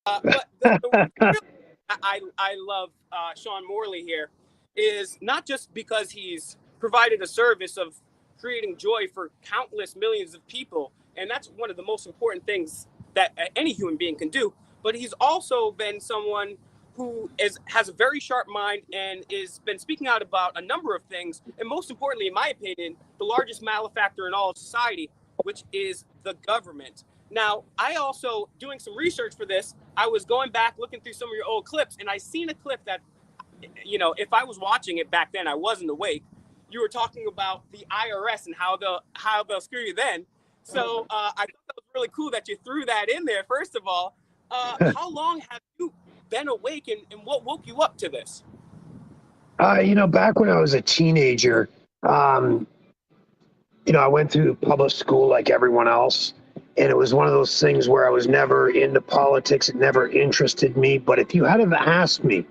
But the real I love Sean Morley here is not just because he's provided a service of creating joy for countless millions of people, and that's one of the most important things that any human being can do, but he's also been someone who has a very sharp mind and is been speaking out about a number of things, and most importantly, in my opinion, the largest malefactor in all of society, which is the government. Now, I also, doing some research for this, I was going back, looking through some of your old clips, and I seen a clip that, if I was watching it back then, I wasn't awake. You were talking about the IRS and how they'll screw you then. So I thought that was really cool that you threw that in there, first of all. How long have you been awake, and what woke you up to this? Back when I was a teenager, I went through public school like everyone else. And it was one of those things where I was never into politics. It never interested me. But if you had have asked me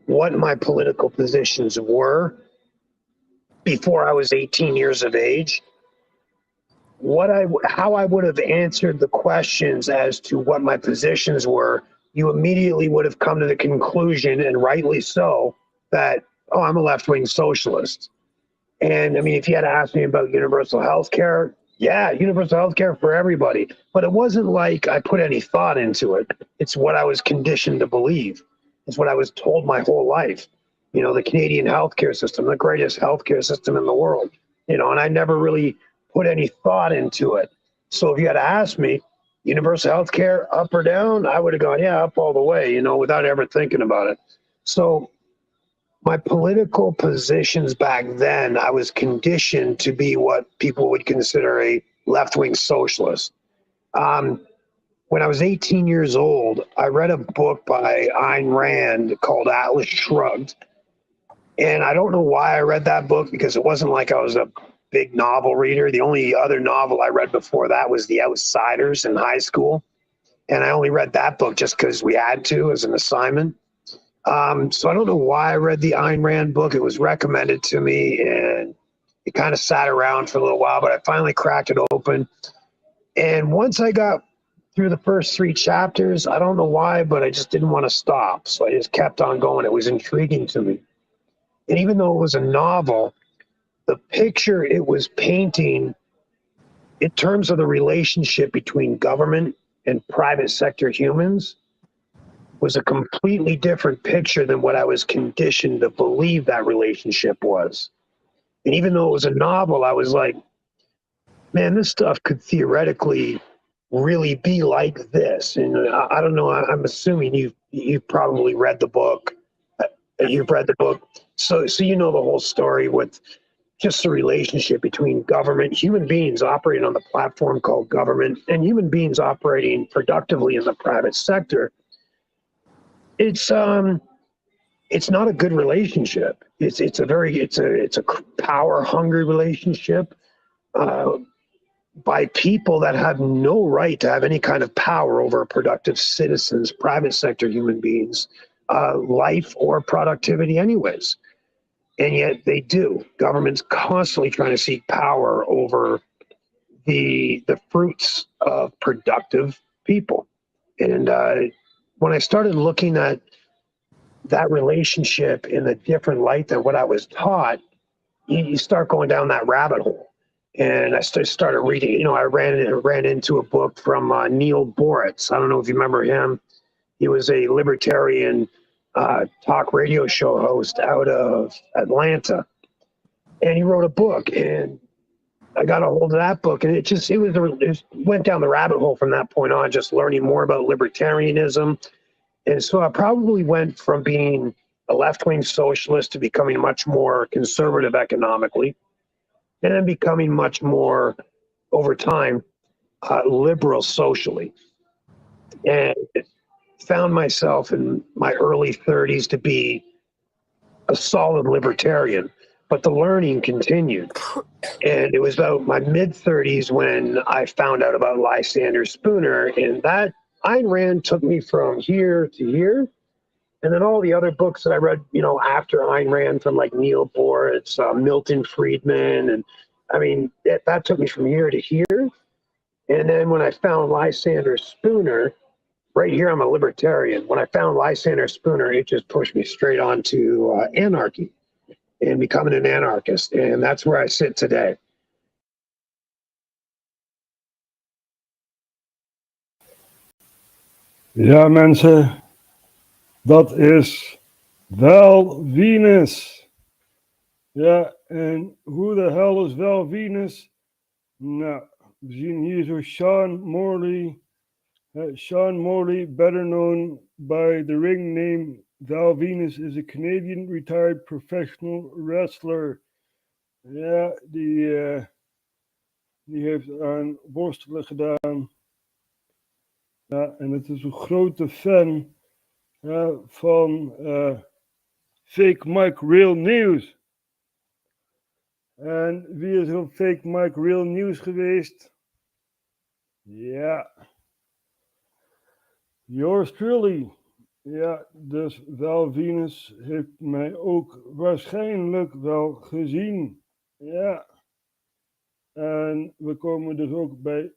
what my political positions were before I was 18 years of age, how I would have answered the questions as to what my positions were, you immediately would have come to the conclusion, and rightly so, that, I'm a left-wing socialist. And I mean, if you had asked me about universal health care, yeah, universal health care for everybody. But it wasn't like I put any thought into it. It's what I was conditioned to believe. It's what I was told my whole life. The Canadian healthcare system, the greatest healthcare system in the world. And I never really put any thought into it. So if you had asked me, universal health care, up or down, I would have gone, yeah, up all the way, without ever thinking about it. So my political positions back then, I was conditioned to be what people would consider a left-wing socialist. When I was 18 years old, I read a book by Ayn Rand called Atlas Shrugged. And I don't know why I read that book, because it wasn't like I was a big novel reader. The only other novel I read before that was The Outsiders in high school. And I only read that book just because we had to as an assignment. So I don't know why I read the Ayn Rand book. It was recommended to me, and it kind of sat around for a little while, but I finally cracked it open. And once I got through the first 3 chapters, I don't know why, but I just didn't want to stop. So I just kept on going. It was intriguing to me. And even though it was a novel, the picture it was painting in terms of the relationship between government and private sector humans was a completely different picture than what I was conditioned to believe that relationship was. And even though it was a novel, I was like, man, this stuff could theoretically really be like this. And I don't know, I'm assuming you've probably read the book. You've read the book. So you know the whole story with just the relationship between government, human beings operating on the platform called government, and human beings operating productively in the private sector. It's not a good relationship. It's a power hungry relationship by people that have no right to have any kind of power over productive citizens, private sector human beings, life or productivity anyways. And yet they do. Government's constantly trying to seek power over the fruits of productive people. And when I started looking at that relationship in a different light than what I was taught, you start going down that rabbit hole. And I started reading, I ran into a book from Neil Boritz. I don't know if you remember him. He was a libertarian talk radio show host out of Atlanta. And he wrote a book, and I got a hold of that book, and it went down the rabbit hole from that point on, just learning more about libertarianism. And so I probably went from being a left-wing socialist to becoming much more conservative economically, and then becoming much more, over time, liberal socially. And found myself in my early 30s to be a solid libertarian, but the learning continued. And it was about my mid-30s when I found out about Lysander Spooner, and that Ayn Rand took me from here to here. And then all the other books that I read, after Ayn Rand, from like Neil Boritz, Milton Friedman, and I mean, that took me from here to here. And then when I found Lysander Spooner, right here, I'm a libertarian. When I found Lysander Spooner, it just pushed me straight onto anarchy and becoming an anarchist. And that's where I sit today. Ja, mensen, dat is wel Venus. Ja, en hoe de hel is wel Venus? Nou, we zien hier zo Sean Morley. Sean Morley, better known by the ring name Val Venus, is a Canadian retired professional wrestler. Ja, die heeft aan worstelen gedaan. Ja, en het is een grote fan van Fake Mike Real News. En wie is er op Fake Mike Real News geweest? Ja, yours truly. Ja, dus Val Venus heeft mij ook waarschijnlijk wel gezien. Ja. En we komen dus ook bij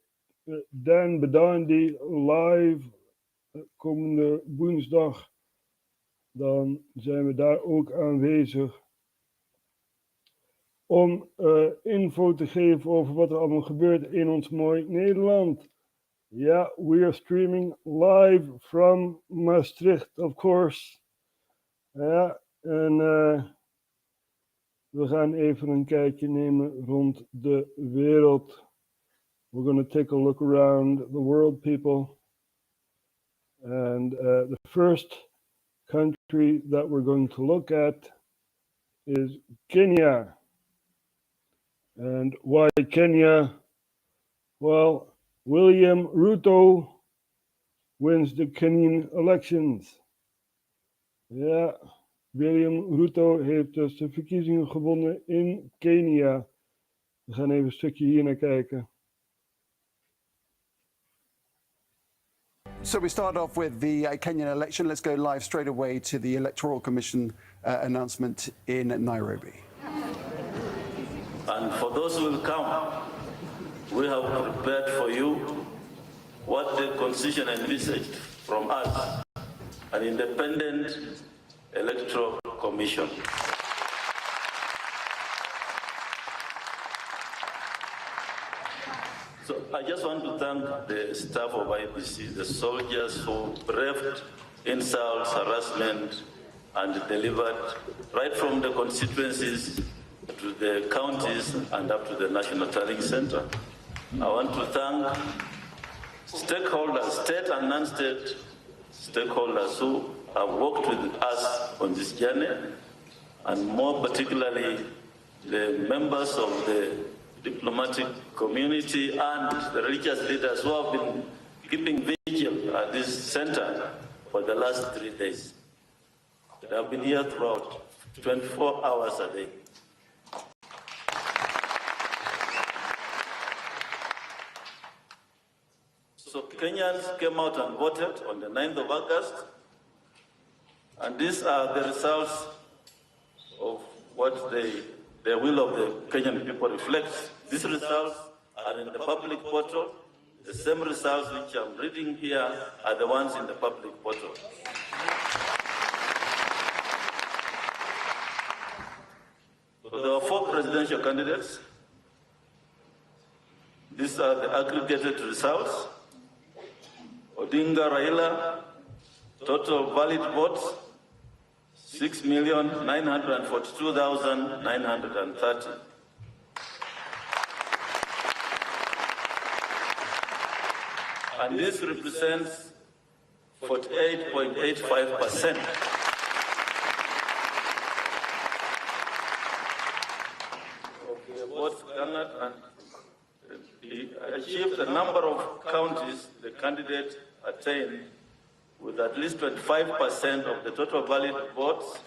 Dan Bedandi live komende woensdag. Dan zijn we daar ook aanwezig om info te geven over wat er allemaal gebeurt in ons mooi Nederland. Ja, we are streaming live from Maastricht, of course. Ja, en we gaan even een kijkje nemen rond de wereld. We're going to take a look around the world, people. And the first country that we're going to look at is Kenya. And why Kenya? Well, William Ruto wins the Kenyan elections. Ja, William Ruto heeft dus de verkiezingen gewonnen in Kenia. We gaan even een stukje hier naar kijken. So we start off with the Kenyan election. Let's go live straight away to the Electoral Commission announcement in Nairobi. And for those who will come, we have prepared for you what the Constitution envisaged from us, an independent Electoral Commission. So I just want to thank the staff of IBC, the soldiers who braved insults, harassment, and delivered right from the constituencies to the counties and up to the National Tallying Center. I want to thank stakeholders, state and non-state stakeholders who have worked with us on this journey, and more particularly the members of the diplomatic community and the religious leaders who have been keeping vigil at this center for the last 3 days. They have been here throughout 24 hours a day. So Kenyans came out and voted on the 9th of August, and these are the results of what the will of the Kenyan people reflects. These results are in the public portal. The same results which I'm reading here are the ones in the public portal. So there are 4 presidential candidates. These are the aggregated results. Odinga Raila, total valid votes, 6,942,930. And this represents 48.85%. of the votes garnered, and he achieved a number of counties the candidate attained with at least 25% of the total valid votes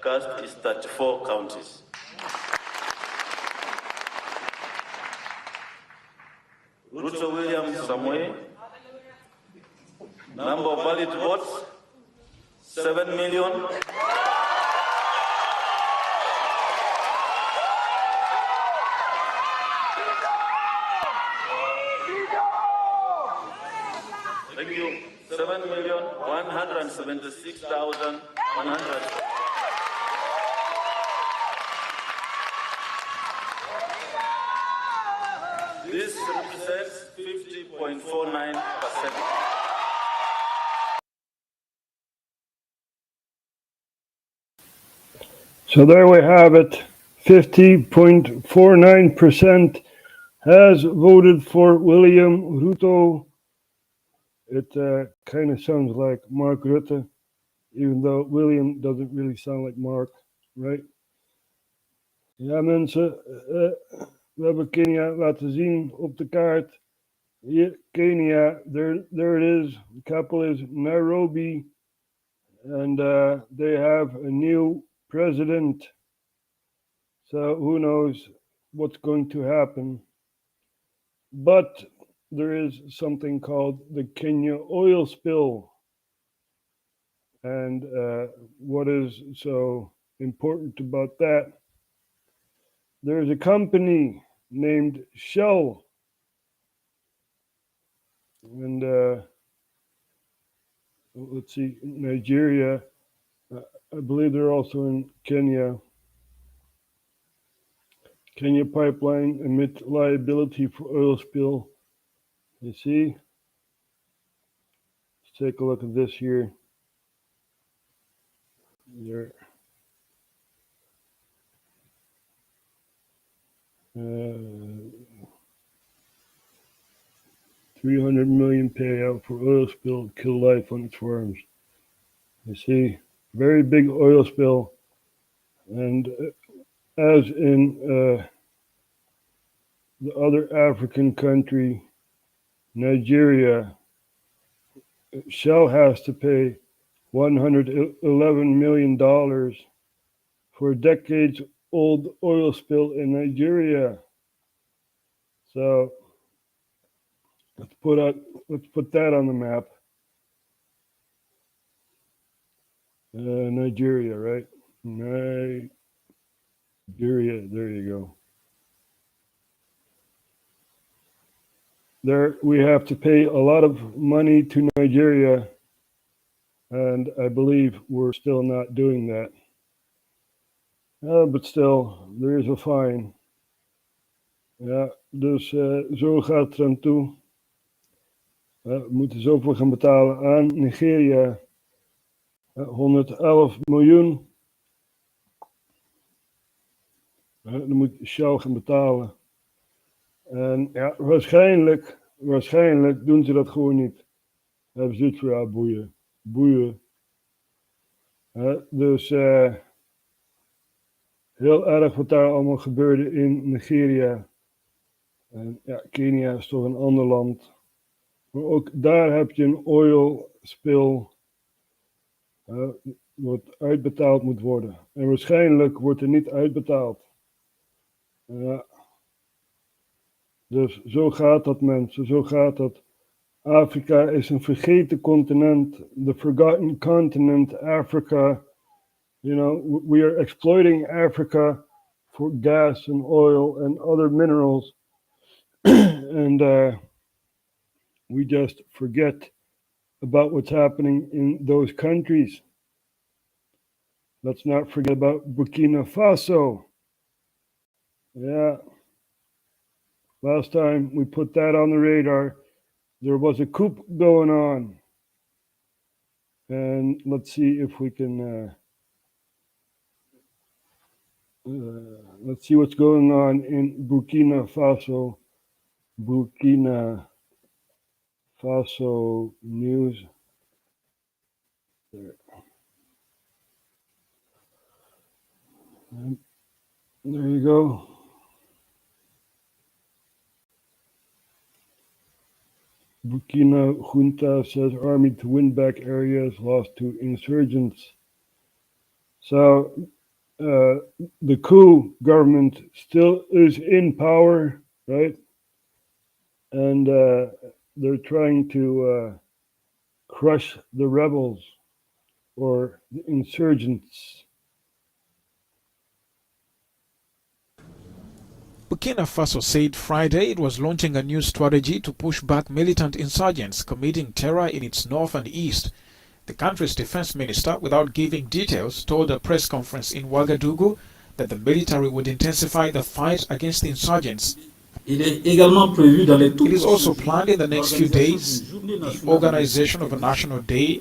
cast is 34 counties. Ruto William Samoei, number of valid votes, 7 million. Thank you. 7,176,100. This represents 50.49%. So there we have it. 50.49% has voted for William Ruto. It kind of sounds like Mark Rutte, even though William doesn't really sound like Mark, right? Ja, mensen, we hebben Kenia laten zien op de kaart. Hier, Kenia, there it is. The capital is Nairobi, and they have a new president. So who knows what's going to happen? But there is something called the Kenya oil spill. And what is so important about that? There's a company named Shell. And let's see, Nigeria. I believe they're also in Kenya. Kenya pipeline amid liability for oil spill. You see? Let's take a look at this here. There. 300 million payout for oil spill kill life on its farms. You see, very big oil spill, and as in the other African country, Nigeria, Shell has to pay $111 million for a decades-old oil spill in Nigeria. So let's put that on the map. Nigeria, right? Nigeria, there you go. There we have to pay a lot of money to Nigeria, and I believe we're still not doing that. But still, there is a fine. Ja, dus zo gaat het eraan toe. We moeten zoveel gaan betalen aan Nigeria. 111 miljoen. Dan moet Shell gaan betalen. En ja, waarschijnlijk doen ze dat gewoon niet. Dan hebben ze zoiets van, ja, boeien. Dus heel erg wat daar allemaal gebeurde in Nigeria. En ja, Kenia is toch een ander land. Maar ook daar heb je een oil spill. Wat uitbetaald moet worden. En waarschijnlijk wordt er niet uitbetaald. Ja. Dus zo gaat dat, mensen, zo gaat dat. Afrika is een vergeten continent. The forgotten continent, Africa. You know, we are exploiting Africa for gas and oil and other minerals. And we just forget about what's happening in those countries. Let's not forget about Burkina Faso. Yeah. Last time we put that on the radar, there was a coup going on. And let's see if we can, let's see what's going on in Burkina Faso. Burkina Faso news. There. And there you go. Burkina junta says army to win back areas lost to insurgents. So the coup government still is in power, right? And they're trying to crush the rebels or the insurgents. Burkina Faso said Friday it was launching a new strategy to push back militant insurgents committing terror in its north and east. The country's defense minister, without giving details, told a press conference in Ouagadougou that the military would intensify the fight against the insurgents. It is also planned in the next few days the organization of a national day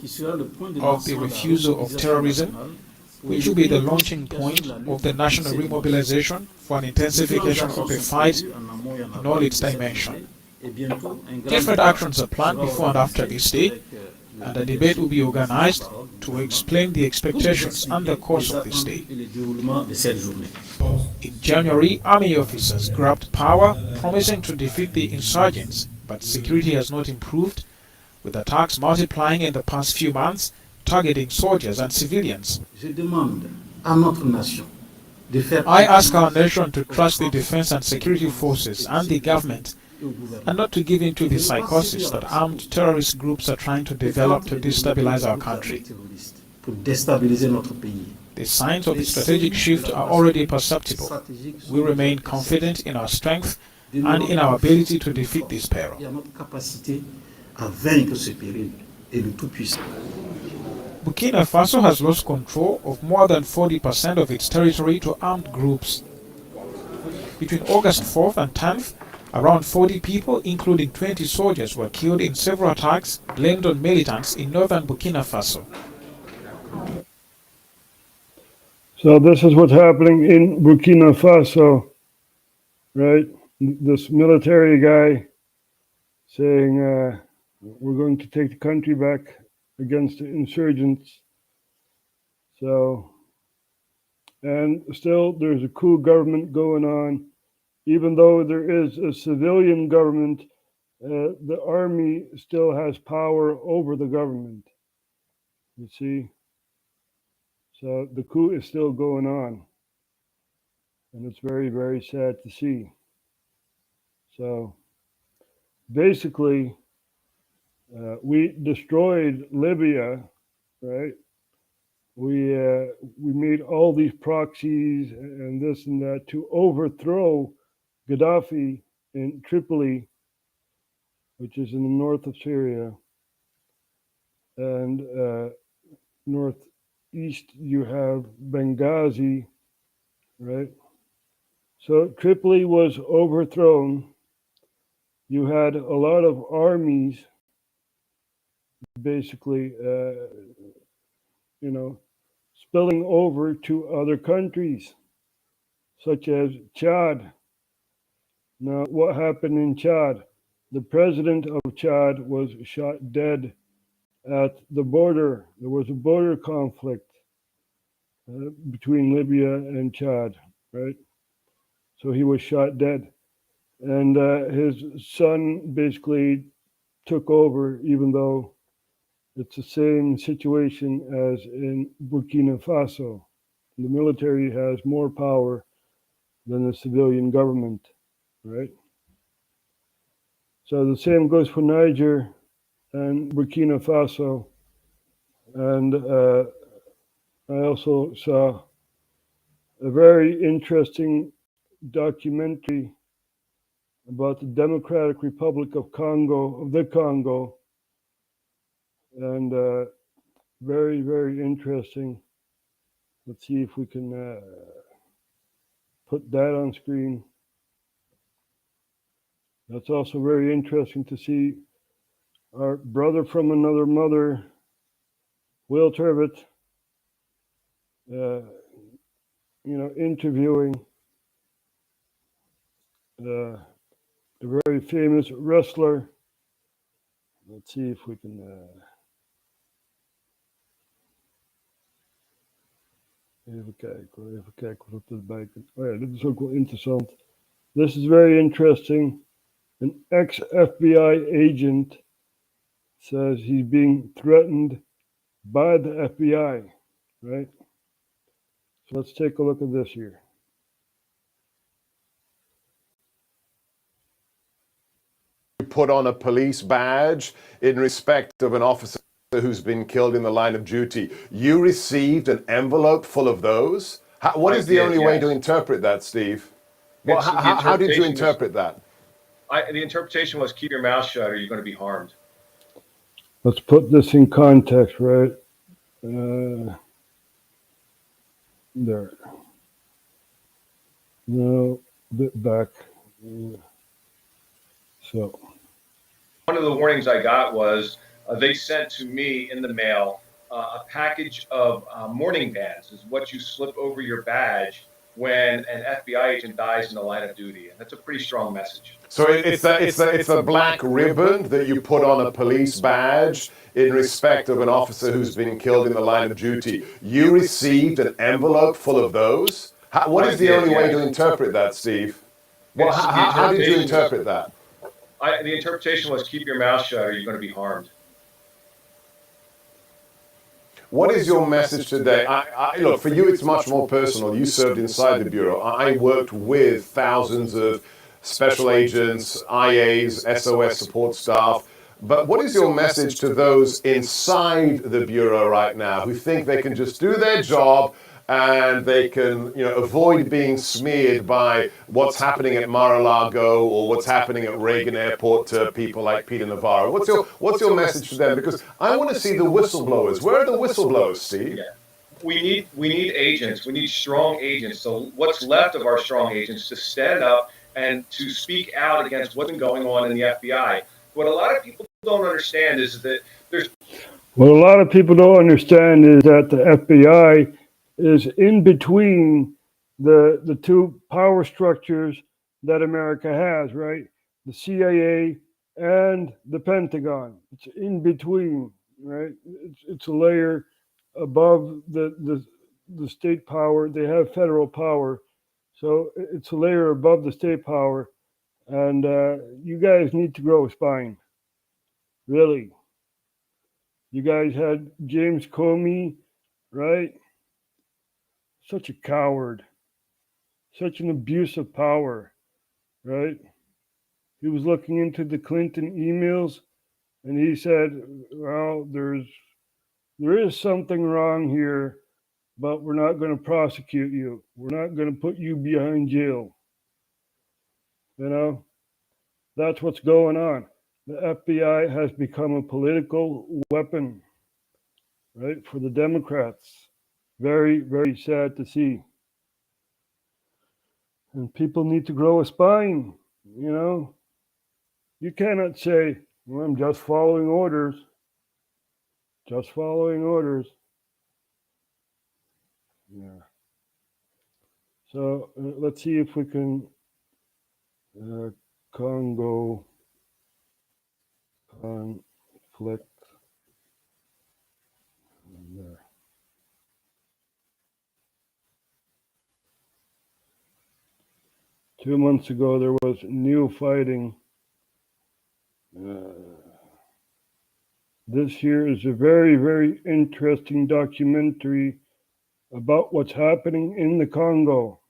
of the refusal of terrorism, which will be the launching point of the national remobilization for an intensification of the fight in all its dimensions. Different actions are planned before and after this day, and a debate will be organized to explain the expectations and the course of this day. In January, army officers grabbed power, promising to defeat the insurgents, but security has not improved, with attacks multiplying in the past few months, targeting soldiers and civilians. I ask our nation to trust the defense and security forces and the government, and not to give in to the psychosis that armed terrorist groups are trying to develop to destabilize our country. The signs of the strategic shift are already perceptible. We remain confident in our strength and in our ability to defeat this peril. Burkina Faso has lost control of more than 40% of its territory to armed groups. Between August 4th and 10th, around 40 people, including 20 soldiers, were killed in several attacks blamed on militants in northern Burkina Faso. So this is what's happening in Burkina Faso, right? This military guy saying, we're going to take the country back against the insurgents. So, and still there's a coup government going on. Even though there is a civilian government, the army still has power over the government. You see? So the coup is still going on. And it's very, very sad to see. So basically, we destroyed Libya, right? We made all these proxies and this and that to overthrow Gaddafi in Tripoli, which is in the north of Syria, and northeast you have Benghazi, right? So Tripoli was overthrown. You had a lot of armies basically, spilling over to other countries, such as Chad. Now, what happened in Chad? The president of Chad was shot dead at the border. There was a border conflict between Libya and Chad, right? So he was shot dead. And his son basically took over, even though it's the same situation as in Burkina Faso. The military has more power than the civilian government, right? So the same goes for Niger and Burkina Faso. And I also saw a very interesting documentary about the Democratic Republic of the Congo. And very, very interesting. Let's see if we can put that on screen. That's also very interesting to see our brother from another mother, Will Turbitt, interviewing a very famous wrestler. Let's see if we can... Even kijken wat erbij kan. Oh ja, dit is ook wel interessant. This is very interesting. An ex-FBI agent says he's being threatened by the FBI, right? So let's take a look at this here. Put on a police badge in respect of an officer who's been killed in the line of duty. You received an envelope full of those? What is the only way to interpret that, Steve? Well, how did you interpret that? The interpretation was keep your mouth shut or you're going to be harmed. Let's put this in context, right? There. No, bit back. So. One of the warnings I got was they sent to me in the mail a package of mourning bands, is what you slip over your badge when an FBI agent dies in the line of duty. And that's a pretty strong message. So it's a black ribbon that you put on a police badge in respect of an officer who's been killed in the line of duty. You received an envelope full of those? What is the only way to interpret that, Steve? Well, how did you interpret that? The interpretation was keep your mouth shut or you're going to be harmed. What is your message today? Look, for you, it's much more personal. You served inside the Bureau. I worked with thousands of special agents, IAs, SOS support staff. But what is your message to those inside the Bureau right now who think they can just do their job and they can, avoid being smeared by what's happening at Mar-a-Lago or what's happening at Reagan Airport to people like Peter Navarro? What's your message to them? Because I want to see the whistleblowers. Where are the whistleblowers, Steve? Yeah. We need agents. We need strong agents. So what's left of our strong agents to stand up and to speak out against what's been going on in the FBI. What a lot of people don't understand is that what a lot of people don't understand is that the FBI is in between the two power structures that America has, right? The CIA and the Pentagon. It's in between, right? It's a layer above the state power. They have federal power, so it's a layer above the state power. And you guys need to grow a spine, really. You guys had James Comey, right? Such a coward, such an abuse of power, right? He was looking into the Clinton emails and he said, well, there is something wrong here, but we're not going to prosecute you. We're not going to put you behind jail. That's what's going on. The FBI has become a political weapon, right, for the Democrats. Very, very sad to see. And people need to grow a spine, You cannot say, well, I'm just following orders. Just following orders. Yeah. So let's see if we can Congo conflict. There. Two months ago, there was new fighting. This year is a very, very interesting documentary about what's happening in the Congo,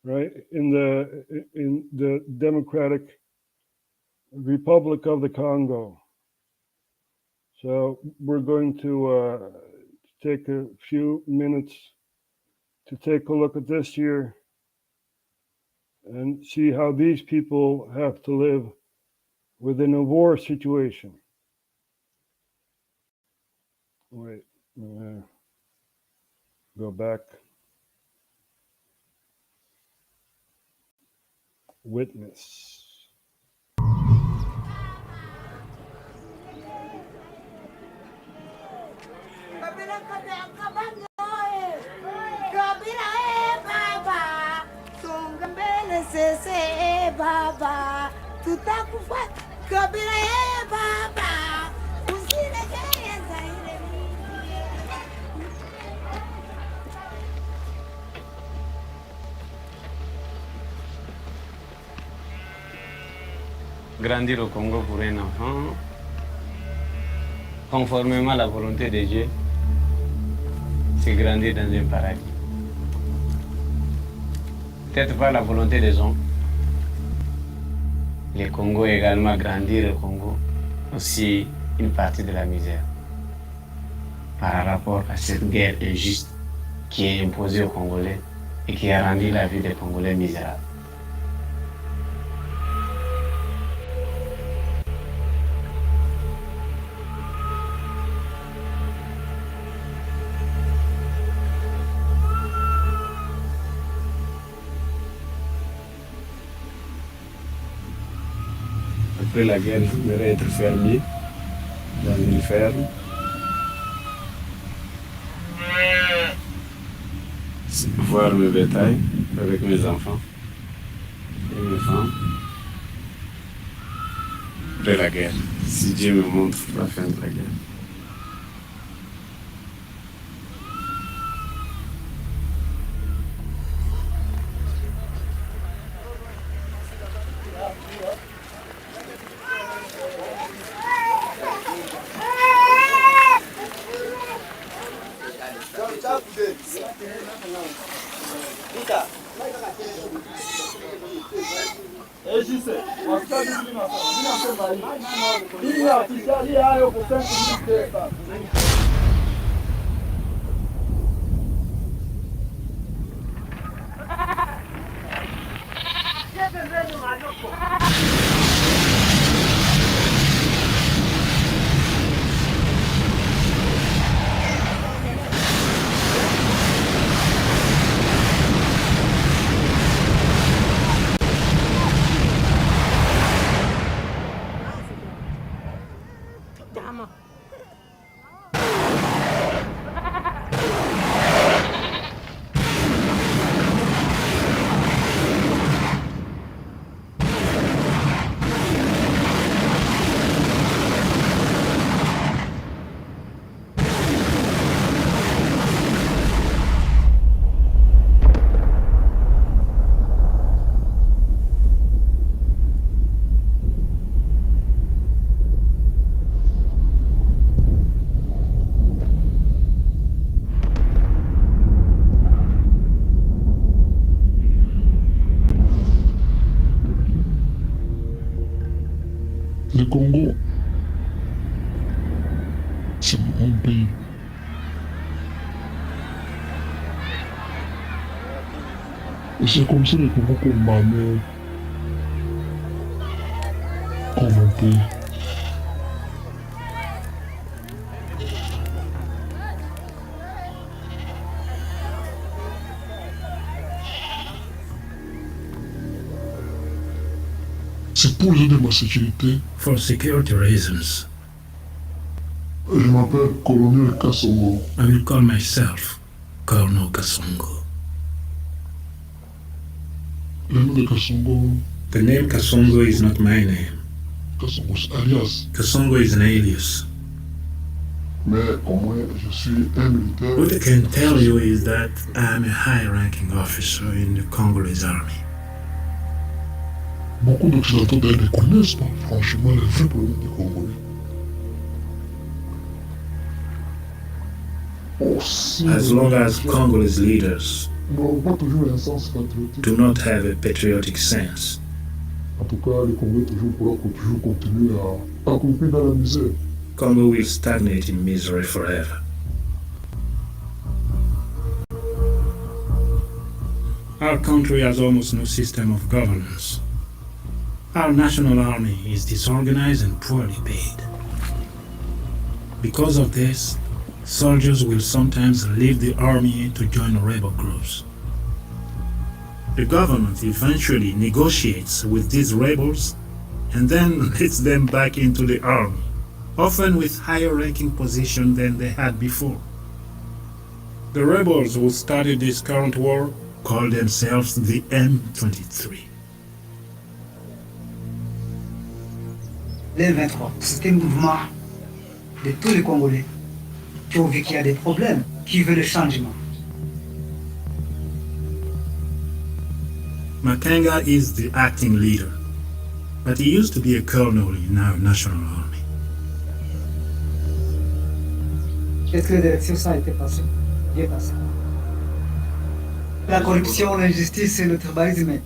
right? In the Democratic Republic of the Congo. So we're going to take a few minutes to take a look at this year and see how these people have to live within a war situation. Wait, go back. Witness. Baba, tutakufa kabila ye baba, usilegee zaire. Grandir au Congo pour un enfant, conformément à la volonté de Dieu, c'est grandir dans un paradis. Peut-être pas la volonté des hommes. Le Congo également, grandir au Congo, aussi une partie de la misère par rapport à cette guerre injuste qui est imposée aux Congolais et qui a rendu la vie des Congolais misérable. Après la guerre, j'aimerais être fermier dans une ferme. Voir mes bétails avec mes enfants et mes femmes. Après la guerre, si Dieu me montre la fin de la guerre. Le Congo, c'est mon pays. Et c'est comme ça le Congo qu'on m'a mis comme mon pays. C'est pour aider ma sécurité. For security reasons, Je m'appelle Colonel Kassongo. I will call myself Colonel Kasongo. Le nom de Kassongo, The name Kasongo is not my name. Kassongo c'est alias. Kasongo is an alias. Mais au moins, je suis un militaire. What I can tell you is that I am a high-ranking officer in the Congolese army. Beaucoup d'Occidentaux d'ailleurs ne connaissent pas franchement les vrais problèmes des Congolais. Aussi, As long as Congolese leaders n'ont pas toujours un sens patriotique. do not have a patriotic sense, En tout cas, le Congolais pourra toujours continuer à couper dans la misère. Congo will stagnate in misery forever. Our country has almost no system of governance. Our national army is disorganized and poorly paid. Because of this, soldiers will sometimes leave the army to join rebel groups. The government eventually negotiates with these rebels and then lets them back into the army, often with higher ranking position than they had before. The rebels who started this current war call themselves the M23. L'M23, c'est un mouvement de tous les Congolais qui ont vu qu'il y a des problèmes, qui veulent le changement. Makanga is the acting leader, but he used to be a colonel in our national army. Est-ce que l'élection ça a été passée? Bien passé. La corruption, l'injustice et le tribalisme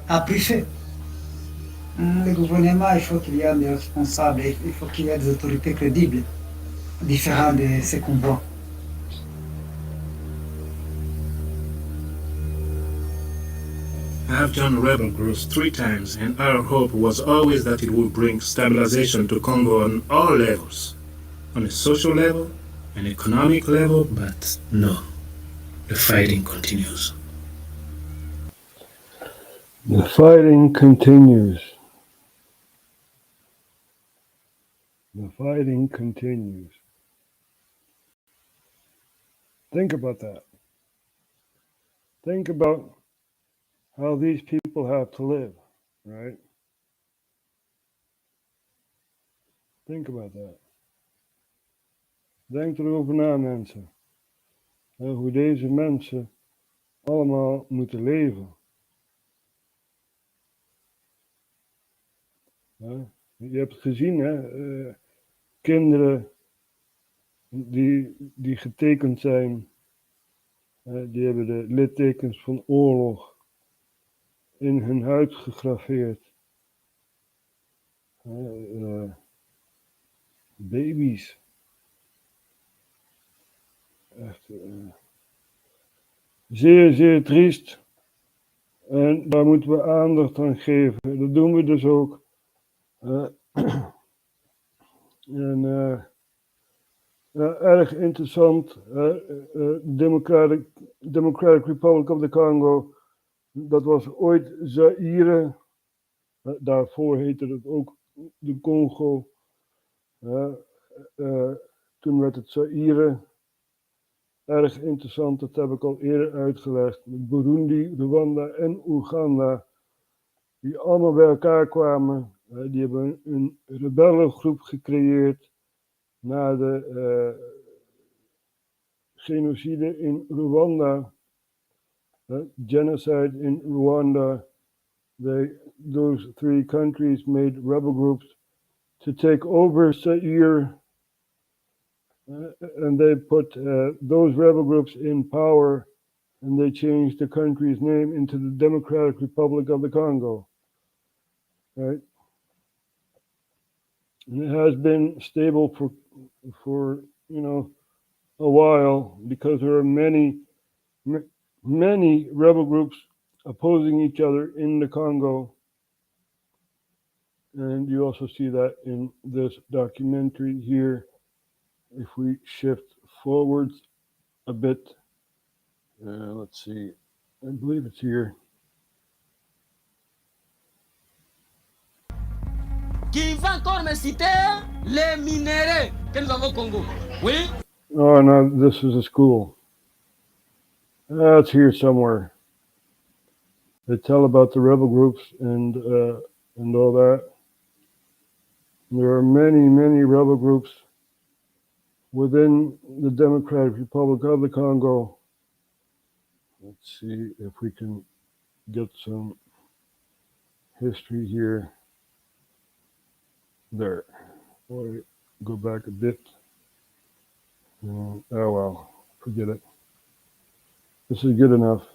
a pris fait. Le gouvernement, il faut qu'il y ait des responsables, il faut qu'il y ait des autorités crédibles, différentes de ces qu'on voit. I have joined rebel groups 3 times, and our hope was always that it would bring stabilization to Congo on all levels, on a social level, an economic level, but no, the fighting continues. The fighting continues. The fighting continues. Think about that. Think about how these people have to live, right? Think about that. Denk erover na, mensen. Hoe deze mensen allemaal moeten leven. Je hebt gezien, hè? Kinderen die getekend zijn, die hebben de littekens van oorlog in hun huid gegraveerd. Baby's. Echt zeer, zeer triest. En daar moeten we aandacht aan geven. Dat doen we dus ook. Erg interessant. Democratic Republic of the Congo. Dat was ooit Zaïre. Daarvoor heette het ook de Congo. Toen werd het Zaïre. Erg interessant, dat heb ik al eerder uitgelegd. Burundi, Rwanda en Oeganda, die allemaal bij elkaar kwamen. Die hebben een rebellengroep gecreëerd na de genocide in Rwanda. Genocide in Rwanda. Those three countries made rebel groups to take over Zaire. And they put those rebel groups in power, and they changed the country's name into the Democratic Republic of the Congo. Right? And it has been stable for a while, because there are many rebel groups opposing each other in the Congo. And you also see that in this documentary here. If we shift forwards a bit, let's see, I believe it's here. Qui va encore me citer les minéraux que nous avons au Congo? Oui? Oh no, this is a school. It's here somewhere. They tell about the rebel groups and all that. There are many rebel groups within the Democratic Republic of the Congo. Let's see if we can get some history here. There. Boy, go back a bit. Oh well, forget it. This is good enough.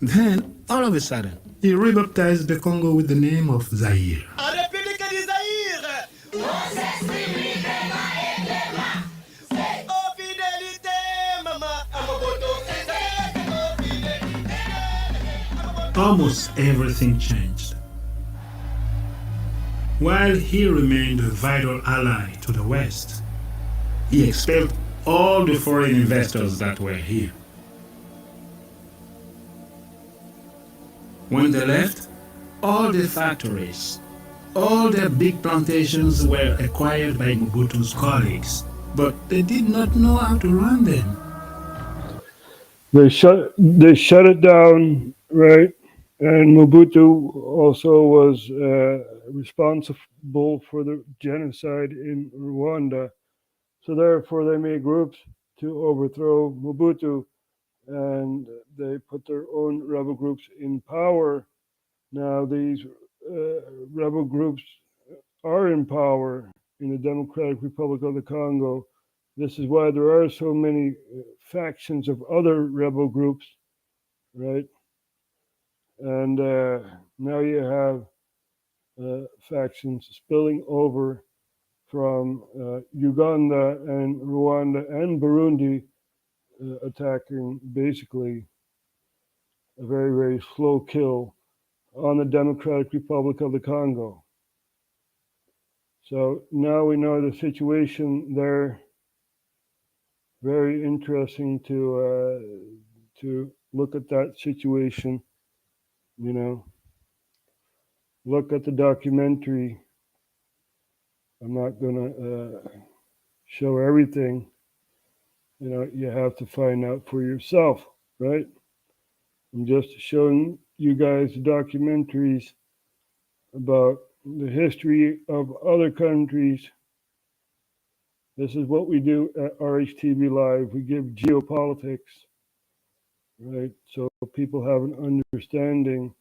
Then, all of a sudden, he rebaptized the Congo with the name of Zaire. Almost everything changed. While he remained a vital ally to the West, he expelled all the foreign investors that were here. When they left, all the factories, all the big plantations were acquired by Mobutu's colleagues, but they did not know how to run them. They shut it down, right? And Mobutu also was responsible for the genocide in Rwanda. So therefore they made groups to overthrow Mobutu, and they put their own rebel groups in power. Now these rebel groups are in power in the Democratic Republic of the Congo. This is why there are so many factions of other rebel groups, right? And now you have factions spilling over from Uganda and Rwanda and Burundi, attacking basically a very slow kill on the Democratic Republic of the Congo. So now we know the situation there. Very interesting to look at that situation. Look at the documentary. I'm not going to show everything. You know, you have to find out for yourself, right? I'm just showing you guys documentaries about the history of other countries. This is what we do at RHTVLive. We give geopolitics, right? So people have an understanding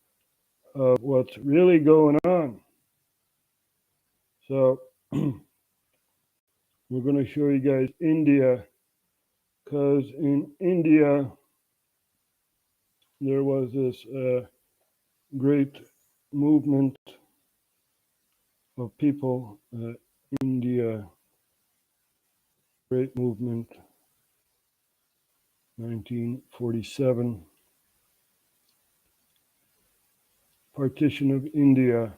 of what's really going on. So we're going to show you guys India, because in India there was this great movement of people. India, great movement, 1947, partition of India.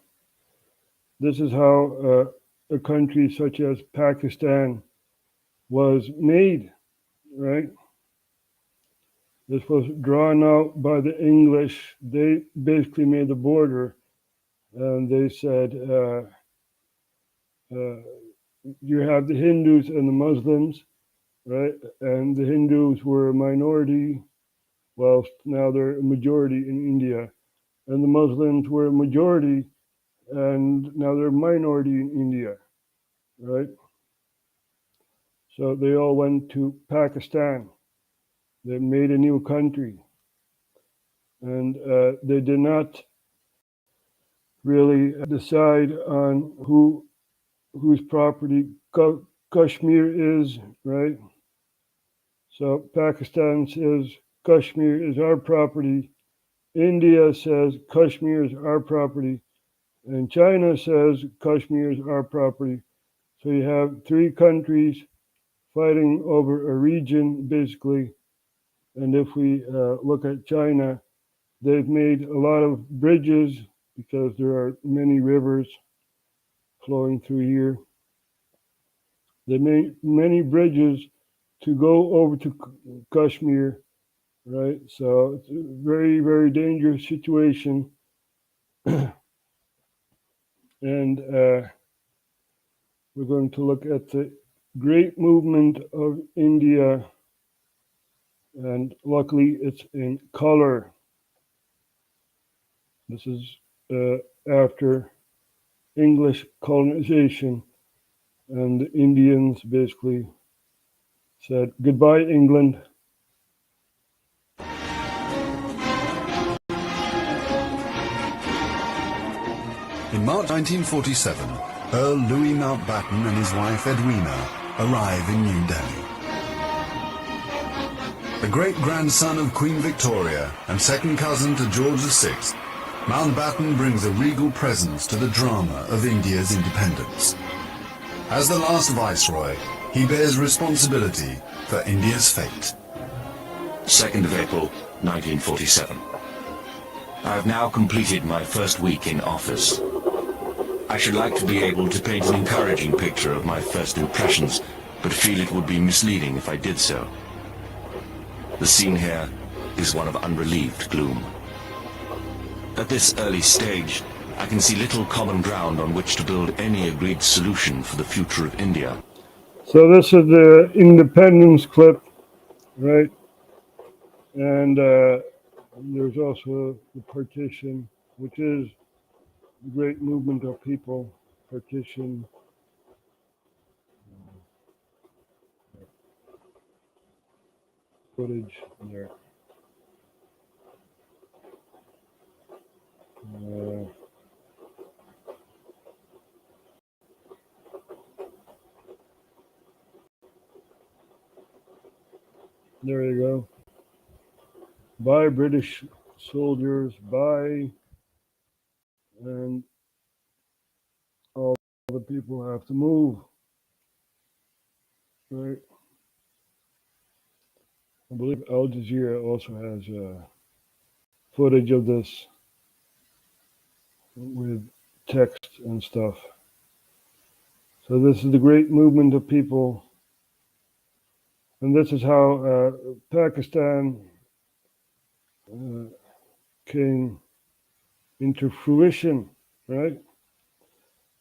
This is how a country such as Pakistan was made, right? This was drawn out by the English. They basically made the border, and they said, you have the Hindus and the Muslims, right? And the Hindus were a minority, whilst now they're a majority in India. And the Muslims were a majority, and now they're a minority in India, right? So they all went to Pakistan. They made a new country. And they did not really decide on whose property Kashmir is, right? So Pakistan says Kashmir is our property. India says Kashmir is our property. And China says Kashmir is our property. So you have three countries fighting over a region, basically. And if we look at China, they've made a lot of bridges because there are many rivers flowing through here. They made many bridges to go over to Kashmir, right? So it's a very, very dangerous situation. And we're going to look at the great movement of India. And luckily it's in color. This is after English colonization, and the Indians basically said, goodbye, England. In March 1947, Earl Louis Mountbatten and his wife Edwina arrive in New Delhi. The great-grandson of Queen Victoria and second cousin to George VI, Mountbatten brings a regal presence to the drama of India's independence. As the last viceroy, he bears responsibility for India's fate. 2nd of April, 1947. I have now completed my first week in office. I should like to be able to paint an encouraging picture of my first impressions, but feel it would be misleading if I did so. The scene here is one of unrelieved gloom. At this early stage, I can see little common ground on which to build any agreed solution for the future of India. So this is the independence clip, right? And there's also the partition, which is the great movement of people, partition. Footage there. There you go. By British soldiers, by, and all the people have to move, right? I believe Al Jazeera also has footage of this with text and stuff. So this is the great movement of people. And this is how Pakistan came into fruition, right?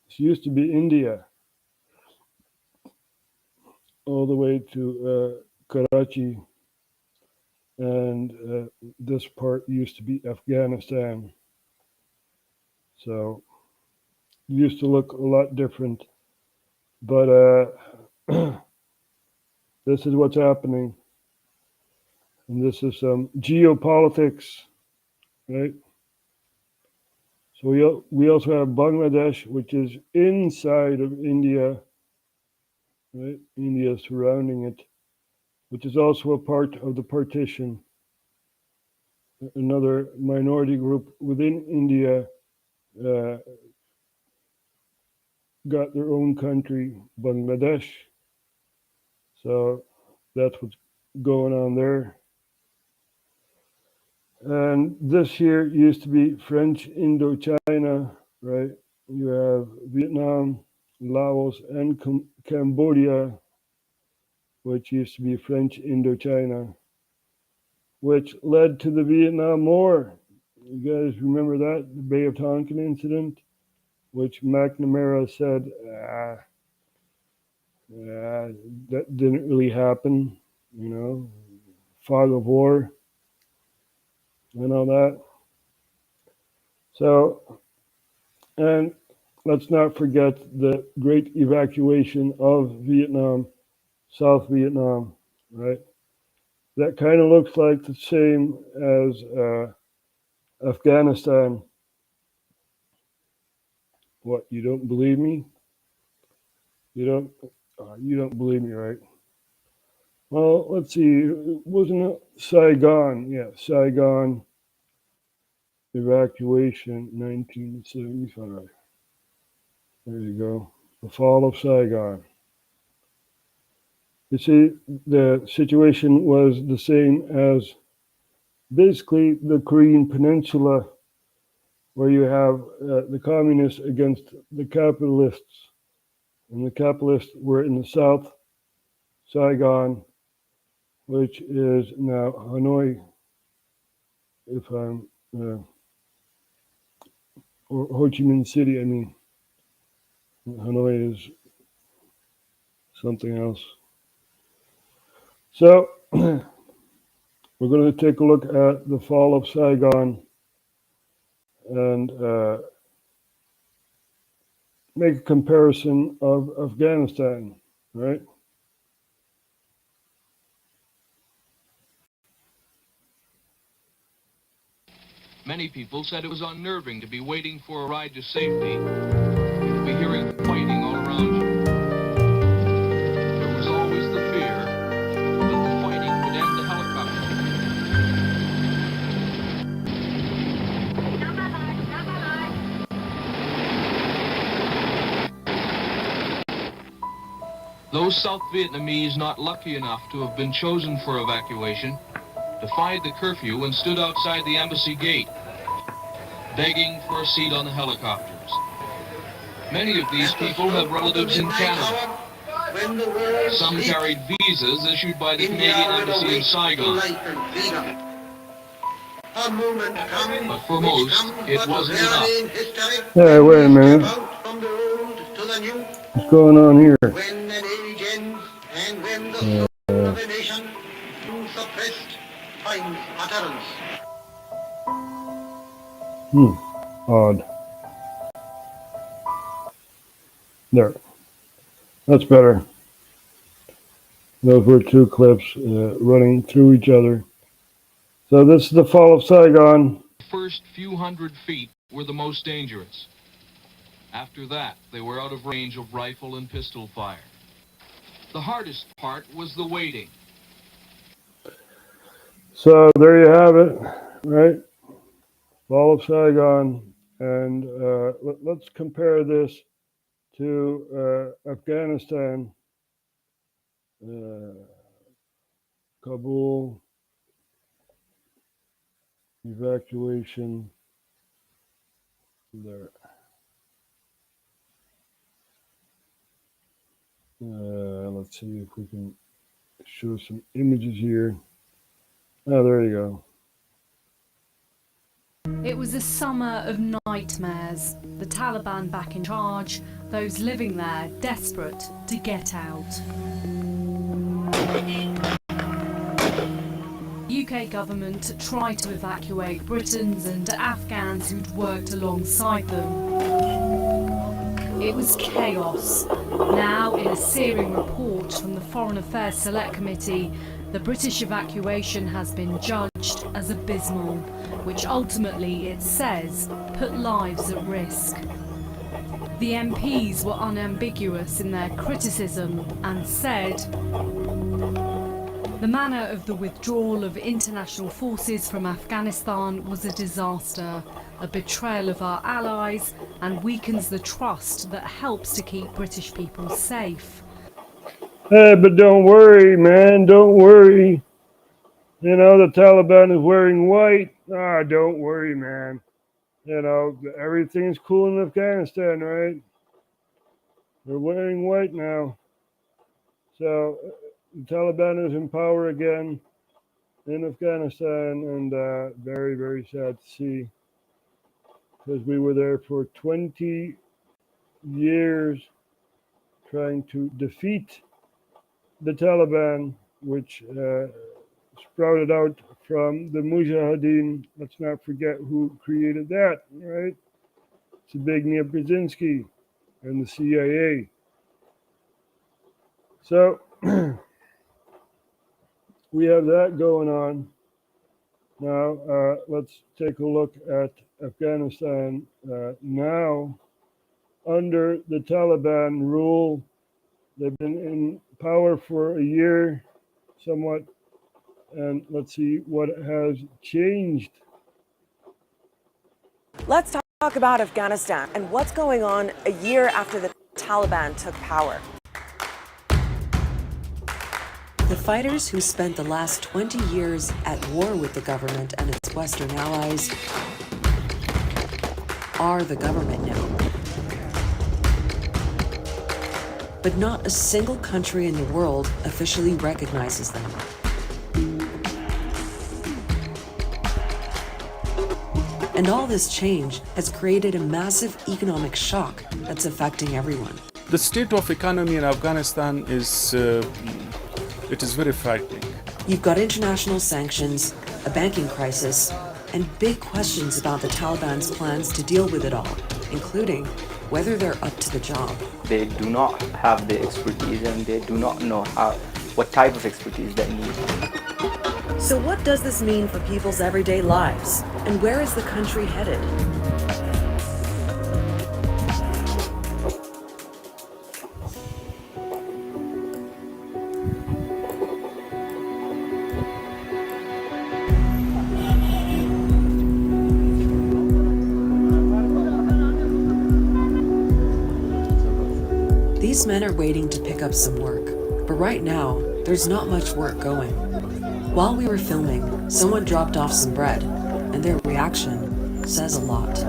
This used to be India. all the way to Karachi, and this part used to be Afghanistan. So it used to look a lot different, but this is what's happening, and this is some geopolitics, right? So we also have Bangladesh, which is inside of India, right? India surrounding it, which is also a part of the partition. Another minority group within India got their own country, Bangladesh. So that's what's going on there. And this here used to be French Indochina, right? You have Vietnam, Laos, and Cambodia, which used to be French Indochina, which led to the Vietnam War. You guys remember that? The Bay of Tonkin incident, which McNamara said, that didn't really happen, you know, fog of war and all that. So, and let's not forget the great evacuation of Vietnam, South Vietnam, right? That kind of looks like the same as Afghanistan. What, you don't believe me? You don't believe me, right? Well, let's see, wasn't it Saigon? Yeah, Saigon evacuation, 1975. There you go, the fall of Saigon. You see, the situation was the same as basically the Korean Peninsula, where you have the communists against the capitalists. And the capitalists were in the south, Saigon, which is now Hanoi, if I'm, or Ho Chi Minh City, I mean. Hanoi is something else. So, we're going to take a look at the fall of Saigon and make a comparison of Afghanistan, right? Many people said it was unnerving to be waiting for a ride to safety and to be hearing fighting all around you. There was always the fear that the fighting would end the helicopter. Those South Vietnamese not lucky enough to have been chosen for evacuation defied the curfew and stood outside the embassy gate, begging for a seat on the helicopters. Many of these people have relatives in Canada. Some carried visas issued by the Canadian Embassy in Saigon. But for most, it wasn't enough. Hey, wait a minute. What's going on here? Odd. There. That's better. Those were two clips running through each other. So this is the fall of Saigon. The first few hundred feet were the most dangerous. After that, they were out of range of rifle and pistol fire. The hardest part was the waiting. So there you have it, right? Fall of Saigon. And let's compare this to Afghanistan, Kabul, evacuation, there. Let's see if we can show some images here. Oh, there you go. It was a summer of nightmares. The Taliban back in charge, those living there desperate to get out. The UK government tried to evacuate Britons and Afghans who'd worked alongside them. It was chaos. Now, in a searing report from the Foreign Affairs Select Committee, the British evacuation has been judged as abysmal, which ultimately, it says, put lives at risk. The MPs were unambiguous in their criticism and said, "The manner of the withdrawal of international forces from Afghanistan was a disaster, a betrayal of our allies, and weakens the trust that helps to keep British people safe." Hey, but don't worry, man, don't worry. You know, the Taliban is wearing white. Ah, don't worry, man. You know, everything's cool in Afghanistan, right? They're wearing white now. So the Taliban is in power again in Afghanistan, and very, very sad to see, because we were there for 20 years trying to defeat the Taliban, which sprouted out from the Mujahideen. Let's not forget who created that, right? Zbigniew Brzezinski and the CIA. So we have that going on. Now, let's take a look at Afghanistan now. Under the Taliban rule, they've been in power for a year, somewhat, and let's see what has changed. Let's talk about Afghanistan and what's going on a year after the Taliban took power. The fighters who spent the last 20 years at war with the government and its Western allies are the government now. But not a single country in the world officially recognizes them. And all this change has created a massive economic shock that's affecting everyone. The state of economy in Afghanistan is it is very frightening. You've got international sanctions, a banking crisis, and big questions about the Taliban's plans to deal with it all, including whether they're up to the job. They do not have the expertise, and they do not know what type of expertise they need. So what does this mean for people's everyday lives? And where is the country headed? These men are waiting to pick up some work, but right now, there's not much work going. While we were filming, someone dropped off some bread, and their reaction says a lot.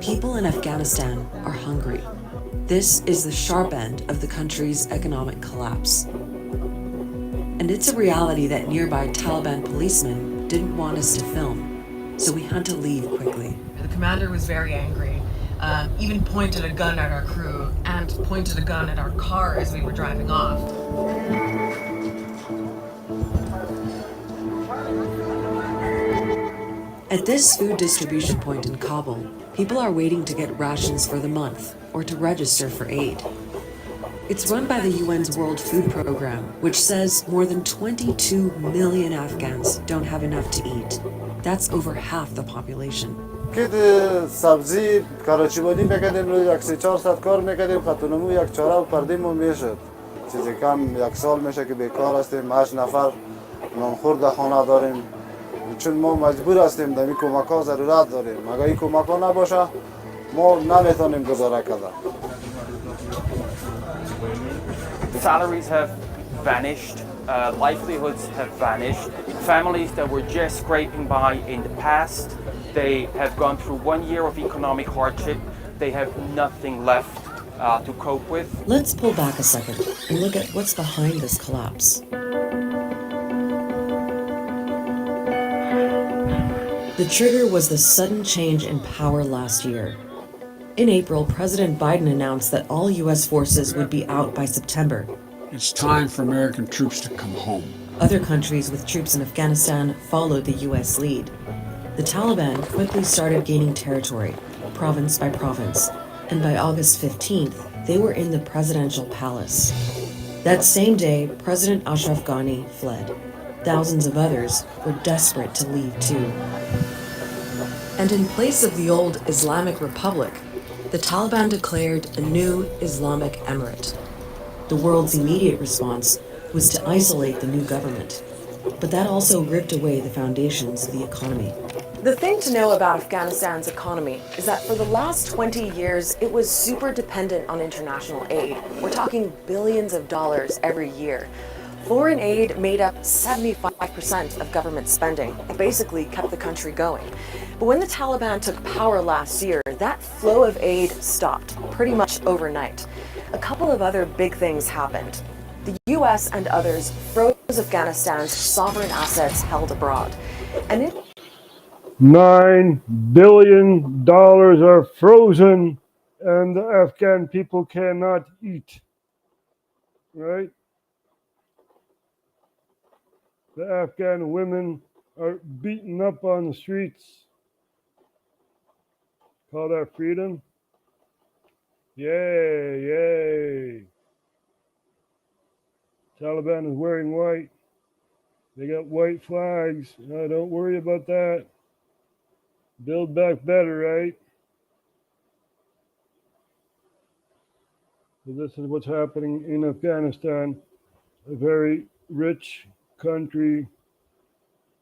People in Afghanistan are hungry. This is the sharp end of the country's economic collapse. And it's a reality that nearby Taliban policemen didn't want us to film, so we had to leave quickly. The commander was very angry, even pointed a gun at our crew and pointed a gun at our car as we were driving off. At this food distribution point in Kabul, people are waiting to get rations for the month or to register for aid. It's run by the UN's World Food Program, which says more than 22 million Afghans don't have enough to eat. That's over half the population. سبزی کاراچی بودیم بکردیم روی یک 300-400 کار میکردیم خطونمو یک چاره و پردیمون میشد چیزی کم یک سال میشه که بیکار هستیم 8 نفر نانخور در خانه داریم چون ما مجبور هستیم در این کمک ها ضرورت داریم اگر این کمک ها نباشه ما نمیتونیم گزاره کردن. Salaries have vanished, livelihoods have vanished. Families that were just scraping by in the past, they have gone through 1 year of economic hardship. They have nothing left to cope with. Let's pull back a second and look at what's behind this collapse. The trigger was the sudden change in power last year. In April, President Biden announced that all U.S. forces would be out by September. It's time for American troops to come home. Other countries with troops in Afghanistan followed the U.S. lead. The Taliban quickly started gaining territory, province by province, and by August 15th, they were in the presidential palace. That same day, President Ashraf Ghani fled. Thousands of others were desperate to leave too. And in place of the old Islamic Republic, the Taliban declared a new Islamic Emirate. The world's immediate response was to isolate the new government, but that also ripped away the foundations of the economy. The thing to know about Afghanistan's economy is that for the last 20 years, it was super dependent on international aid. We're talking billions of dollars every year. Foreign aid made up 75% of government spending. It basically kept the country going. But when the Taliban took power last year, that flow of aid stopped pretty much overnight. A couple of other big things happened. The US and others froze Afghanistan's sovereign assets held abroad. And it $9 billion are frozen and the Afghan people cannot eat. Right? The Afghan women are beaten up on the streets. Call that freedom? Yay, yay. Taliban is wearing white. They got white flags. No, don't worry about that. Build back better, right? So this is what's happening in Afghanistan, a very rich country,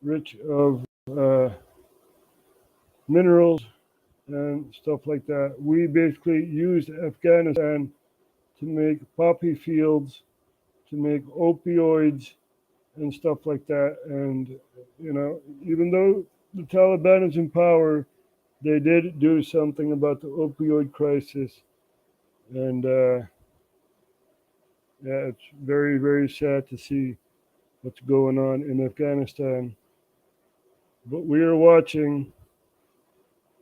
rich of minerals and stuff like that. We basically used Afghanistan to make poppy fields, to make opioids and stuff like that. And, you know, even though the Taliban is in power, they did do something about the opioid crisis. And yeah, it's very, very sad to see what's going on in Afghanistan. But we are watching,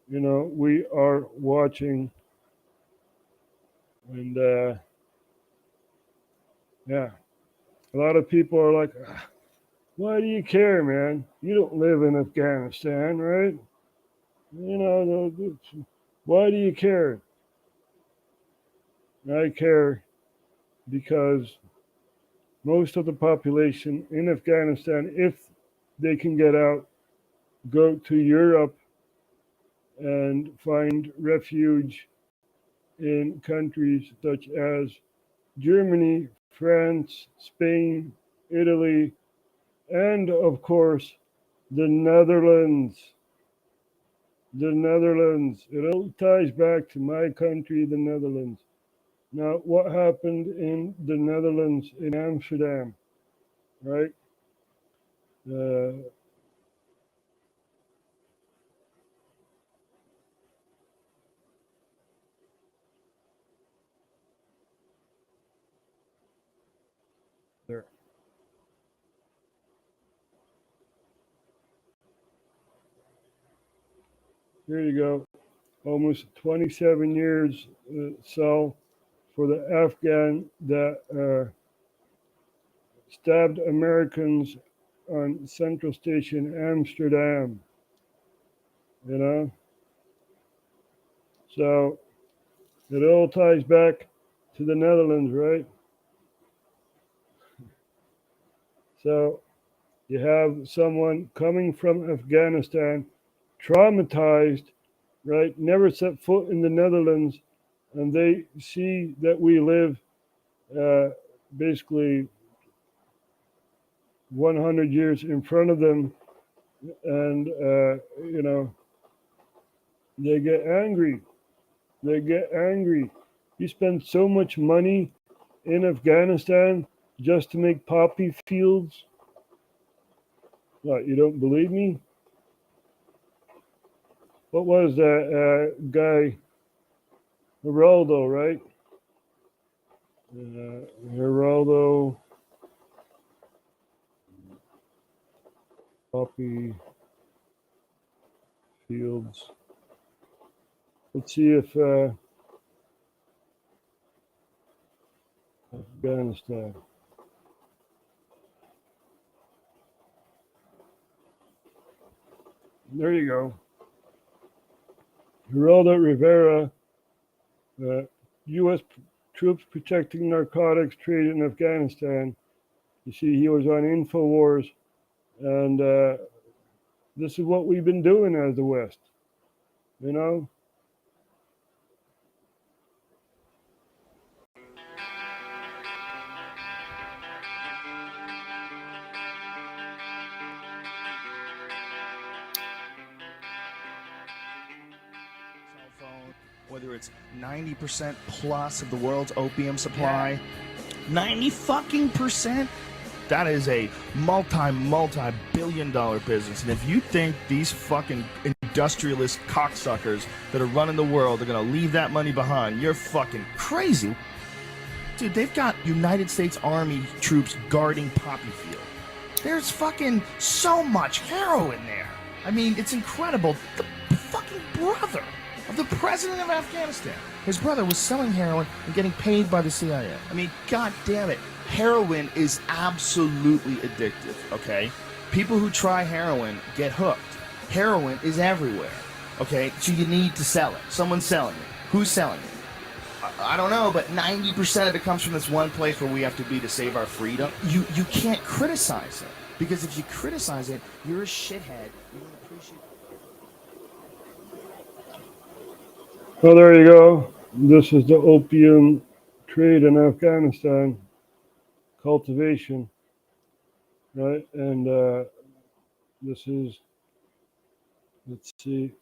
you know, we are watching. And yeah, a lot of people are like, why do you care, man? You don't live in Afghanistan, right? You know, why do you care? I care because most of the population in Afghanistan, if they can get out, go to Europe and find refuge in countries such as Germany, France, Spain, Italy, and of course, the Netherlands. The Netherlands. It all ties back to my country, the Netherlands. Now, what happened in the Netherlands, in Amsterdam, right? There. Here you go. Almost 27 years cell for the Afghan that stabbed Americans on Central Station, Amsterdam. You know? So it all ties back to the Netherlands, right? So you have someone coming from Afghanistan, traumatized, right? Never set foot in the Netherlands, and they see that we live basically 100 years in front of them, and you know, they get angry. They get angry. You spend so much money in Afghanistan just to make poppy fields. What, you don't believe me? What was that guy? Geraldo, right? Geraldo. Poppy battlefields. Let's see if Afghanistan. There you go. Geraldo Rivera, U.S. troops protecting narcotics trade in Afghanistan. You see, he was on InfoWars, and this is what we've been doing as the West, you know? Whether it's 90% plus of the world's opium supply, 90 fucking percent, that is a multi-billion-dollar business. And if you think these fucking industrialist cocksuckers that are running the world are gonna leave that money behind, you're fucking crazy. Dude, they've got United States Army troops guarding Poppy Field. There's fucking so much heroin there. I mean, it's incredible. The fucking brother of the president of Afghanistan, his brother was selling heroin and getting paid by the CIA. I mean, god damn it. Heroin is absolutely addictive, okay? People who try heroin get hooked. Heroin is everywhere, okay? So you need to sell it. Someone's selling it. Who's selling it? I don't know, but 90% of it comes from this one place where we have to be to save our freedom. You can't criticize it, because if you criticize it, you're a shithead. You don't appreciate. Well, there you go. This is the opium trade in Afghanistan, cultivation, right? And this is, let's see,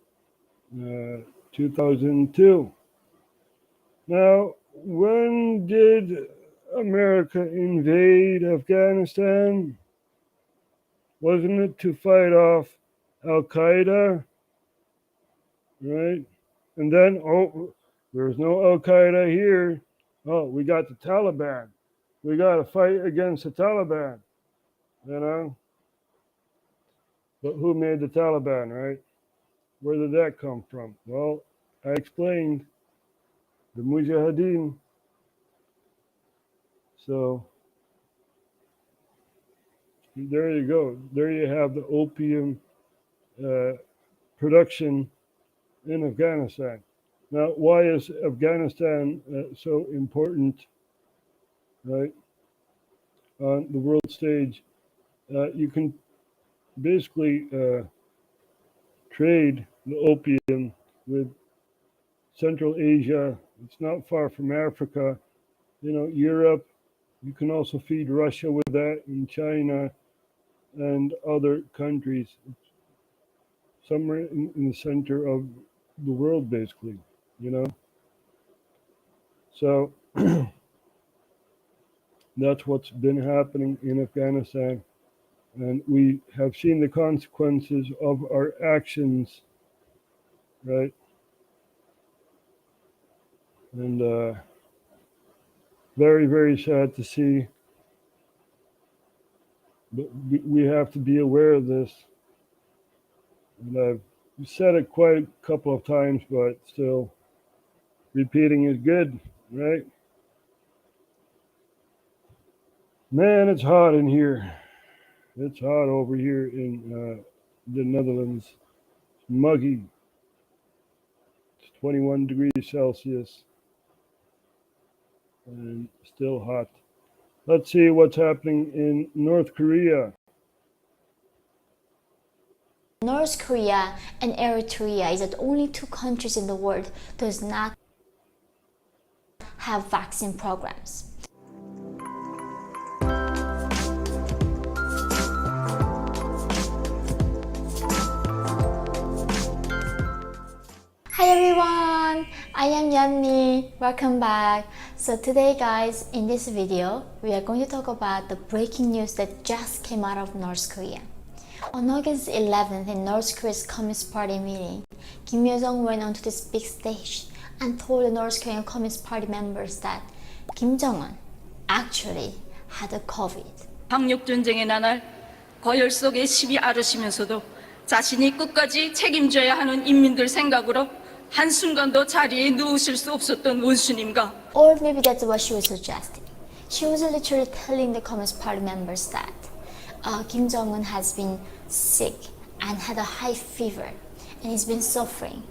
2002. Now, when did America invade Afghanistan? Wasn't it to fight off Al-Qaeda, right? And then, oh, there's no Al-Qaeda here. Oh, we got the Taliban. We got to fight against the Taliban, you know? But who made the Taliban, right? Where did that come from? Well, I explained. The Mujahideen. So, there you go. There you have the opium production in Afghanistan. Now, why is Afghanistan so important, right, on the world stage? You can basically trade the opium with Central Asia. It's not far from Africa. You know, Europe. You can also feed Russia with that, and China and other countries. Somewhere in the center of the world, basically, you know. So that's what's been happening in Afghanistan, and we have seen the consequences of our actions, right? And very, very sad to see, but we have to be aware of this. And I've said it quite a couple of times, but still, repeating is good, right? Man, it's hot in here. It's hot over here in the Netherlands. It's muggy. It's 21 degrees Celsius. And still hot. Let's see what's happening in North Korea. North Korea and Eritrea is the only two countries in the world does not have vaccine programs. Hi everyone, I am Yanni. Welcome back. So today guys, in this video, we are going to talk about the breaking news that just came out of North Korea. On August 11th in North Korea's Communist Party meeting, Kim Yo-jong went onto this big stage and told the North Korean Communist Party members that Kim Jong-un actually had a COVID. 방역 전쟁의 나날 거열 속에 시비 앓으시면서도 자신이 끝까지 책임져야 하는 인민들 생각으로 한순간도 자리에 누우실 수 없었던 원수님과 Or maybe that's what she was suggesting. She was literally telling the Communist Party members that Kim Jong-un has been sick and had a high fever and he's been suffering.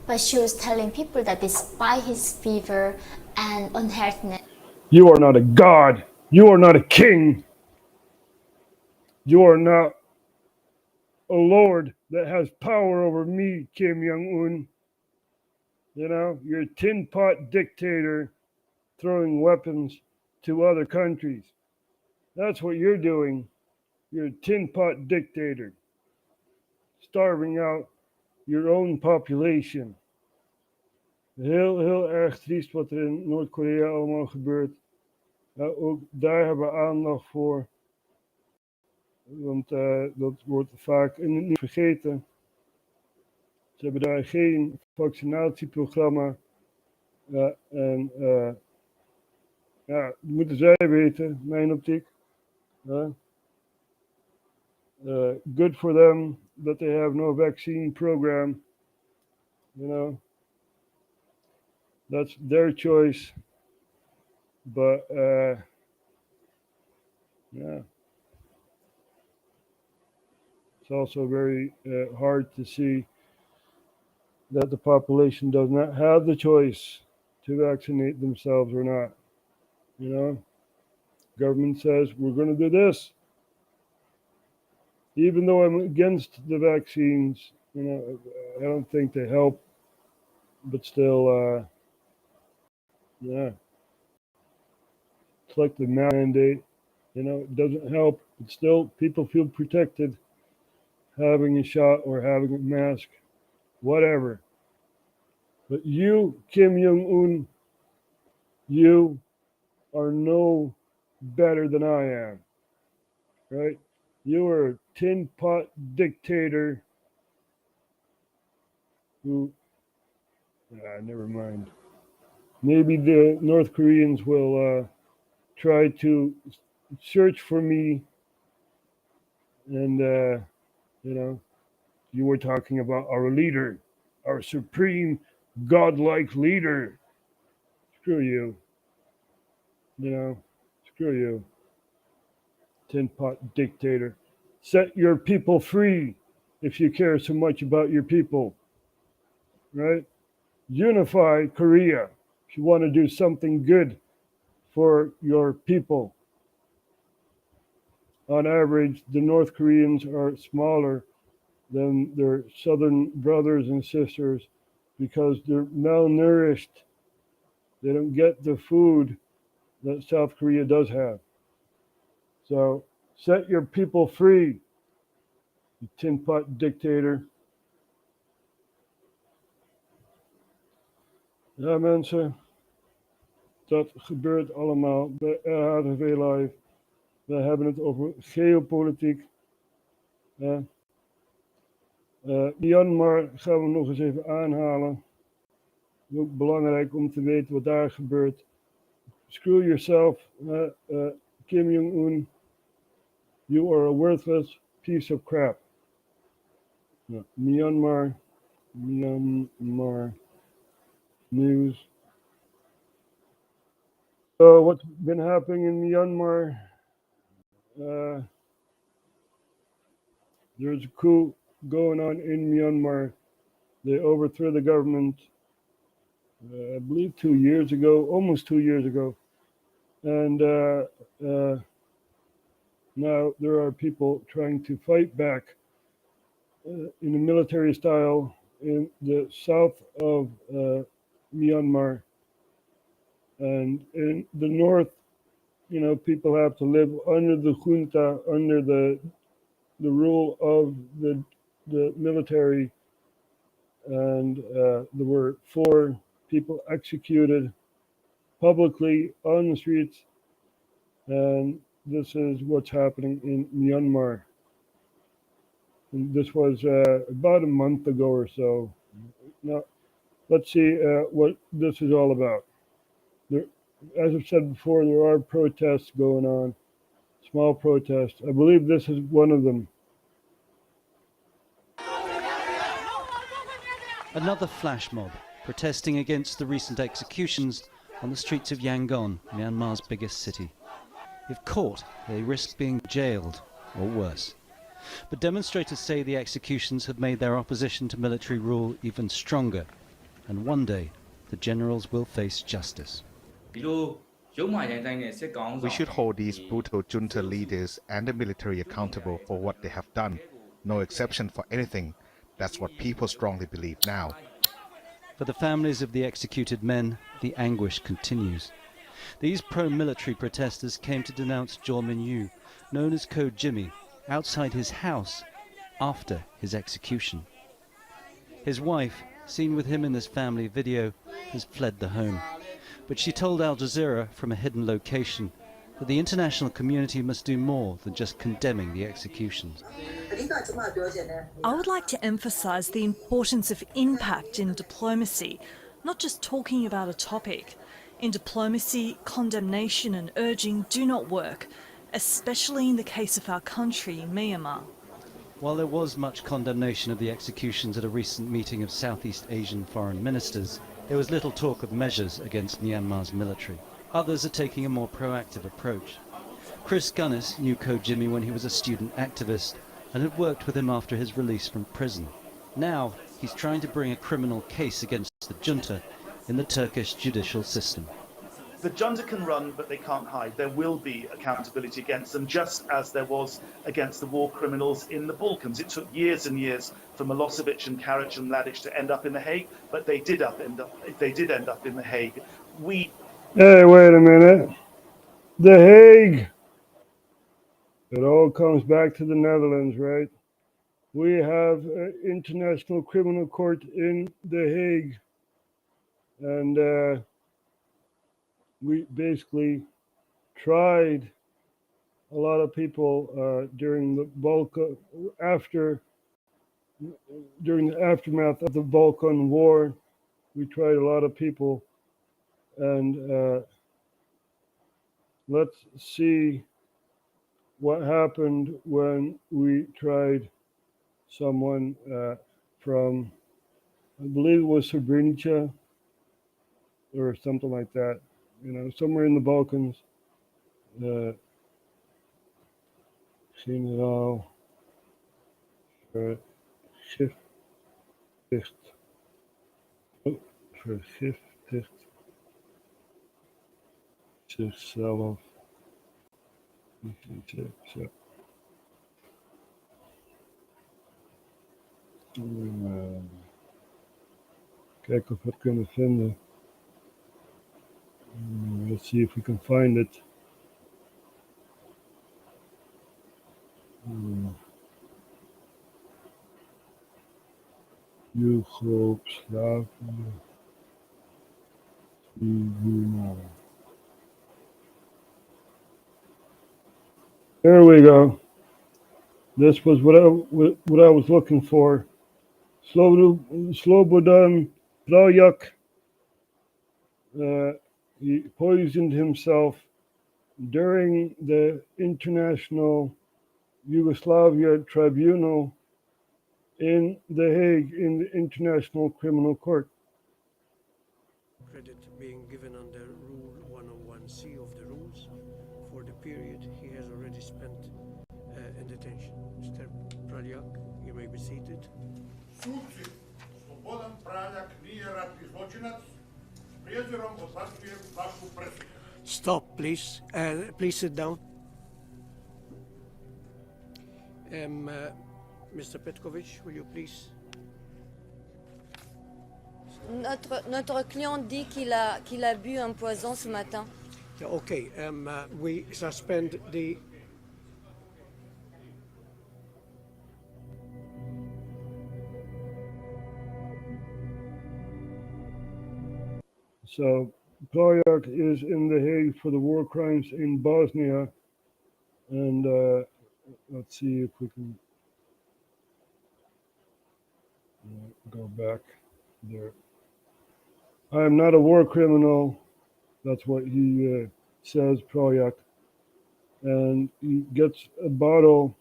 But she was telling people that despite his fever and unhealthiness, You are not a god. You are not a king. You are not a lord that has power over me, Kim Jong-un. You know, you're a tin pot dictator throwing weapons to other countries. That's what you're doing. You're a tin pot dictator, starving out your own population. Heel erg triest wat er in Noord-Korea allemaal gebeurt. Ook daar hebben we aandacht voor. Want dat wordt vaak niet vergeten. Ze hebben daar geen vaccinatieprogramma. En dat moeten zij weten, mijn optiek. Good for them that they have no vaccine program. You know, that's their choice. But yeah, it's also very hard to see that the population does not have the choice to vaccinate themselves or not. You know, government says we're going to do this. Even though I'm against the vaccines, you know, I don't think they help. But still, yeah. It's like the mandate, you know, it doesn't help, but still people feel protected having a shot or having a mask, whatever. But you, Kim Jong-un, you are no better than I am, right? You are a tin pot dictator who, never mind. Maybe the North Koreans will try to search for me, and you know, you were talking about our leader, our supreme godlike leader. Screw you. You know, screw you. Tin pot dictator. Set your people free if you care so much about your people. Right? Unify Korea if you want to do something good for your people. On average, the North Koreans are smaller than their southern brothers and sisters because they're malnourished. They don't get the food that South Korea does have. So set your people free, you tin pot dictator. Ja, mensen, dat gebeurt allemaal bij RHTVLive. We hebben het over geopolitiek. Myanmar gaan we nog eens even aanhalen. Het is ook belangrijk om te weten wat daar gebeurt. Screw yourself, Kim Jong-un. You are a worthless piece of crap. Myanmar news. So what's been happening in Myanmar? There's a coup going on in Myanmar. They overthrew the government, I believe 2 years ago, almost 2 years ago. And now there are people trying to fight back in a military style in the south of Myanmar. And in the north, you know, people have to live under the junta, under the rule of the military. And there were 4 people executed publicly on the streets. And this is what's happening in Myanmar. And this was about a month ago or so. Now, let's see what this is all about. As I've said before, there are protests going on, small protests. I believe this is one of them. Another flash mob protesting against the recent executions on the streets of Yangon, Myanmar's biggest city. If caught, they risk being jailed or worse. But demonstrators say the executions have made their opposition to military rule even stronger, and one day the generals will face justice. We should hold these brutal junta leaders and the military accountable for what they have done. No exception for anything. That's what people strongly believe now. For the families of the executed men, the anguish continues. These pro-military protesters came to denounce Jaw Min-yu, known as Code Jimmy, outside his house after his execution. His wife, seen with him in this family video, has fled the home. But she told Al Jazeera from a hidden location that the international community must do more than just condemning the executions. I would like to emphasise the importance of impact in diplomacy, not just talking about a topic. In diplomacy, condemnation and urging do not work, especially in the case of our country, Myanmar. While there was much condemnation of the executions at a recent meeting of Southeast Asian foreign ministers, there was little talk of measures against Myanmar's military. Others are taking a more proactive approach. Chris Gunnis knew Code Jimmy when he was a student activist and had worked with him after his release from prison. Now he's trying to bring a criminal case against the junta in the Turkish judicial system. The junta can run, but they can't hide. There will be accountability against them, just as there was against the war criminals in the Balkans. It took years and years for Milosevic and Karic and Mladic to end up in The Hague, but they did end up in The Hague. Hey, wait a minute. The Hague. It all comes back to the Netherlands, right? We have an international criminal court in The Hague. And we basically tried a lot of people during the aftermath of the Balkan War. We tried a lot of people, and let's see what happened when we tried someone from, I believe it was Srebrenica or something like that. You know, somewhere in the Balkans. Seen it all. Vergiftigd. Vergiftigd zichzelf. Zo. Kijken of we het kunnen vinden. Let's see if we can find it. Yugoslavia. There we go. This was what I was looking for. Slobodan Praljak. He poisoned himself during the International Yugoslavia Tribunal in The Hague, in the International Criminal Court. Credit being given under Rule 101C of the rules for the period he has already spent in detention. Mr. Praljak, you may be seated. Suci, Slobodan Praljak nije ratni zločinac. Stop, please. Please sit down. Mr. Petkovic, will you please? Notre client dit qu'il a bu un poison ce matin. Okay, we suspend the... So Praljak is in The Hague for the war crimes in Bosnia, and let's see if we can go back there. I am not a war criminal. That's what he says, Praljak. And he gets a bottle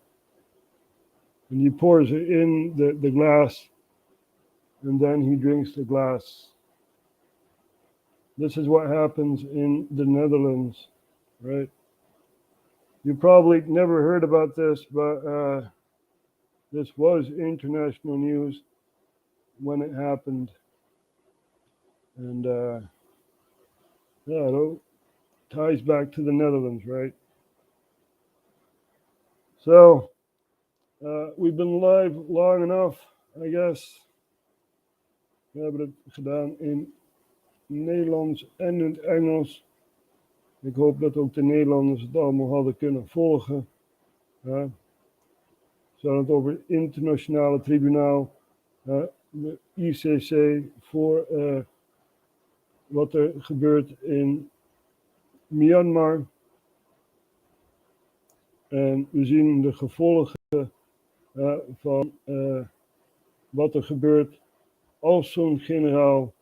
and he pours it in the glass and then he drinks the glass. This is what happens in the Netherlands, right? You probably never heard about this, but this was international news when it happened. And yeah, it all ties back to the Netherlands, right? So, we've been live long enough, I guess. We hebben het gedaan in Nederlands en in het Engels. Ik hoop dat ook de Nederlanders het allemaal hadden kunnen volgen. Ja. We hadden het over het internationale tribunaal, de ICC, voor wat er gebeurt in Myanmar. En we zien de gevolgen van wat er gebeurt als zo'n generaal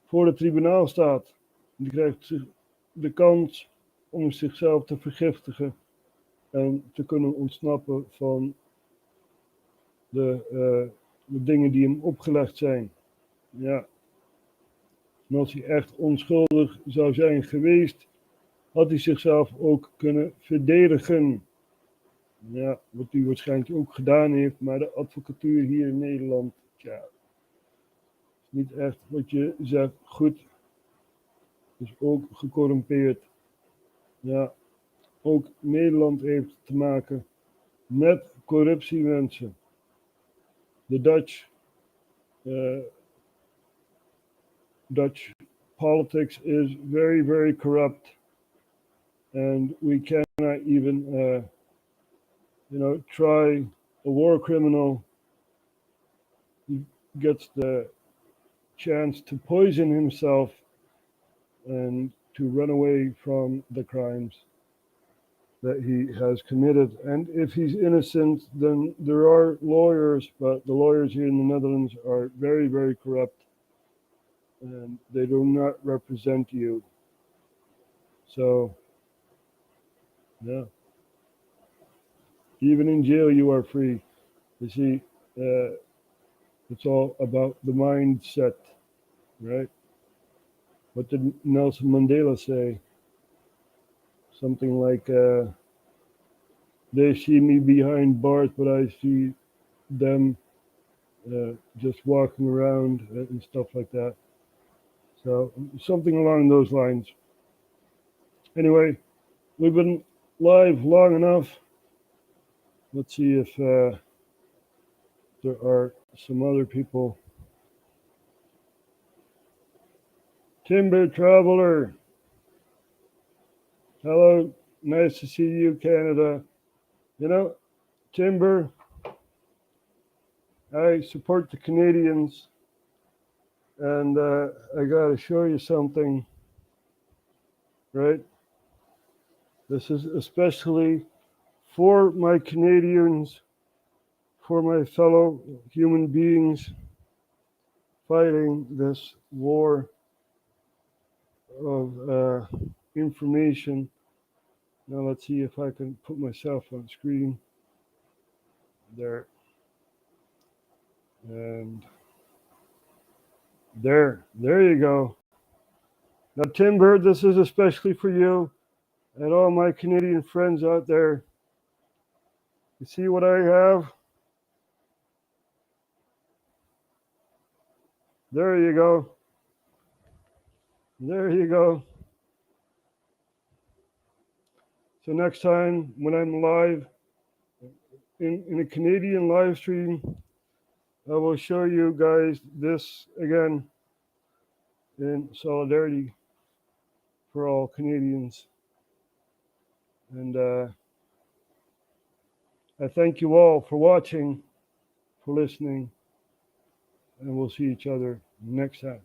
voor het tribunaal staat. Die krijgt de kans om zichzelf te vergiftigen en te kunnen ontsnappen van de dingen die hem opgelegd zijn. Ja. En als hij echt onschuldig zou zijn geweest, had hij zichzelf ook kunnen verdedigen. Ja, wat hij waarschijnlijk ook gedaan heeft, maar de advocatuur hier in Nederland, ja, is niet echt wat je zegt goed. Is ook gecorrumpeerd. Ja, ook Nederland heeft te maken met corruptie, mensen. The Dutch politics is very, very corrupt. And we cannot even, try a war criminal who gets the chance to poison himself and to run away from the crimes that he has committed. And if he's innocent, then there are lawyers, but the lawyers here in the Netherlands are very, very corrupt, and they do not represent you. So, yeah. Even in jail, you are free. You see, it's all about the mindset, right? What did Nelson Mandela say? Something like, they see me behind bars, but I see them just walking around and stuff like that. So something along those lines. Anyway, we've been live long enough. Let's see if there are some other people. Timber Traveler. Hello, nice to see you, Canada. You know, Timber, I support the Canadians, and I gotta show you something, right? This is especially for my Canadians, for my fellow human beings fighting this war of information. Now let's see if I can put myself on screen. There. And there you go. Now Timber, this is especially for you and all my Canadian friends out there. You see what I have? There you go. There you go. So next time when I'm live in a Canadian live stream, I will show you guys this again in solidarity for all Canadians. And I thank you all for watching, for listening, and we'll see each other next time.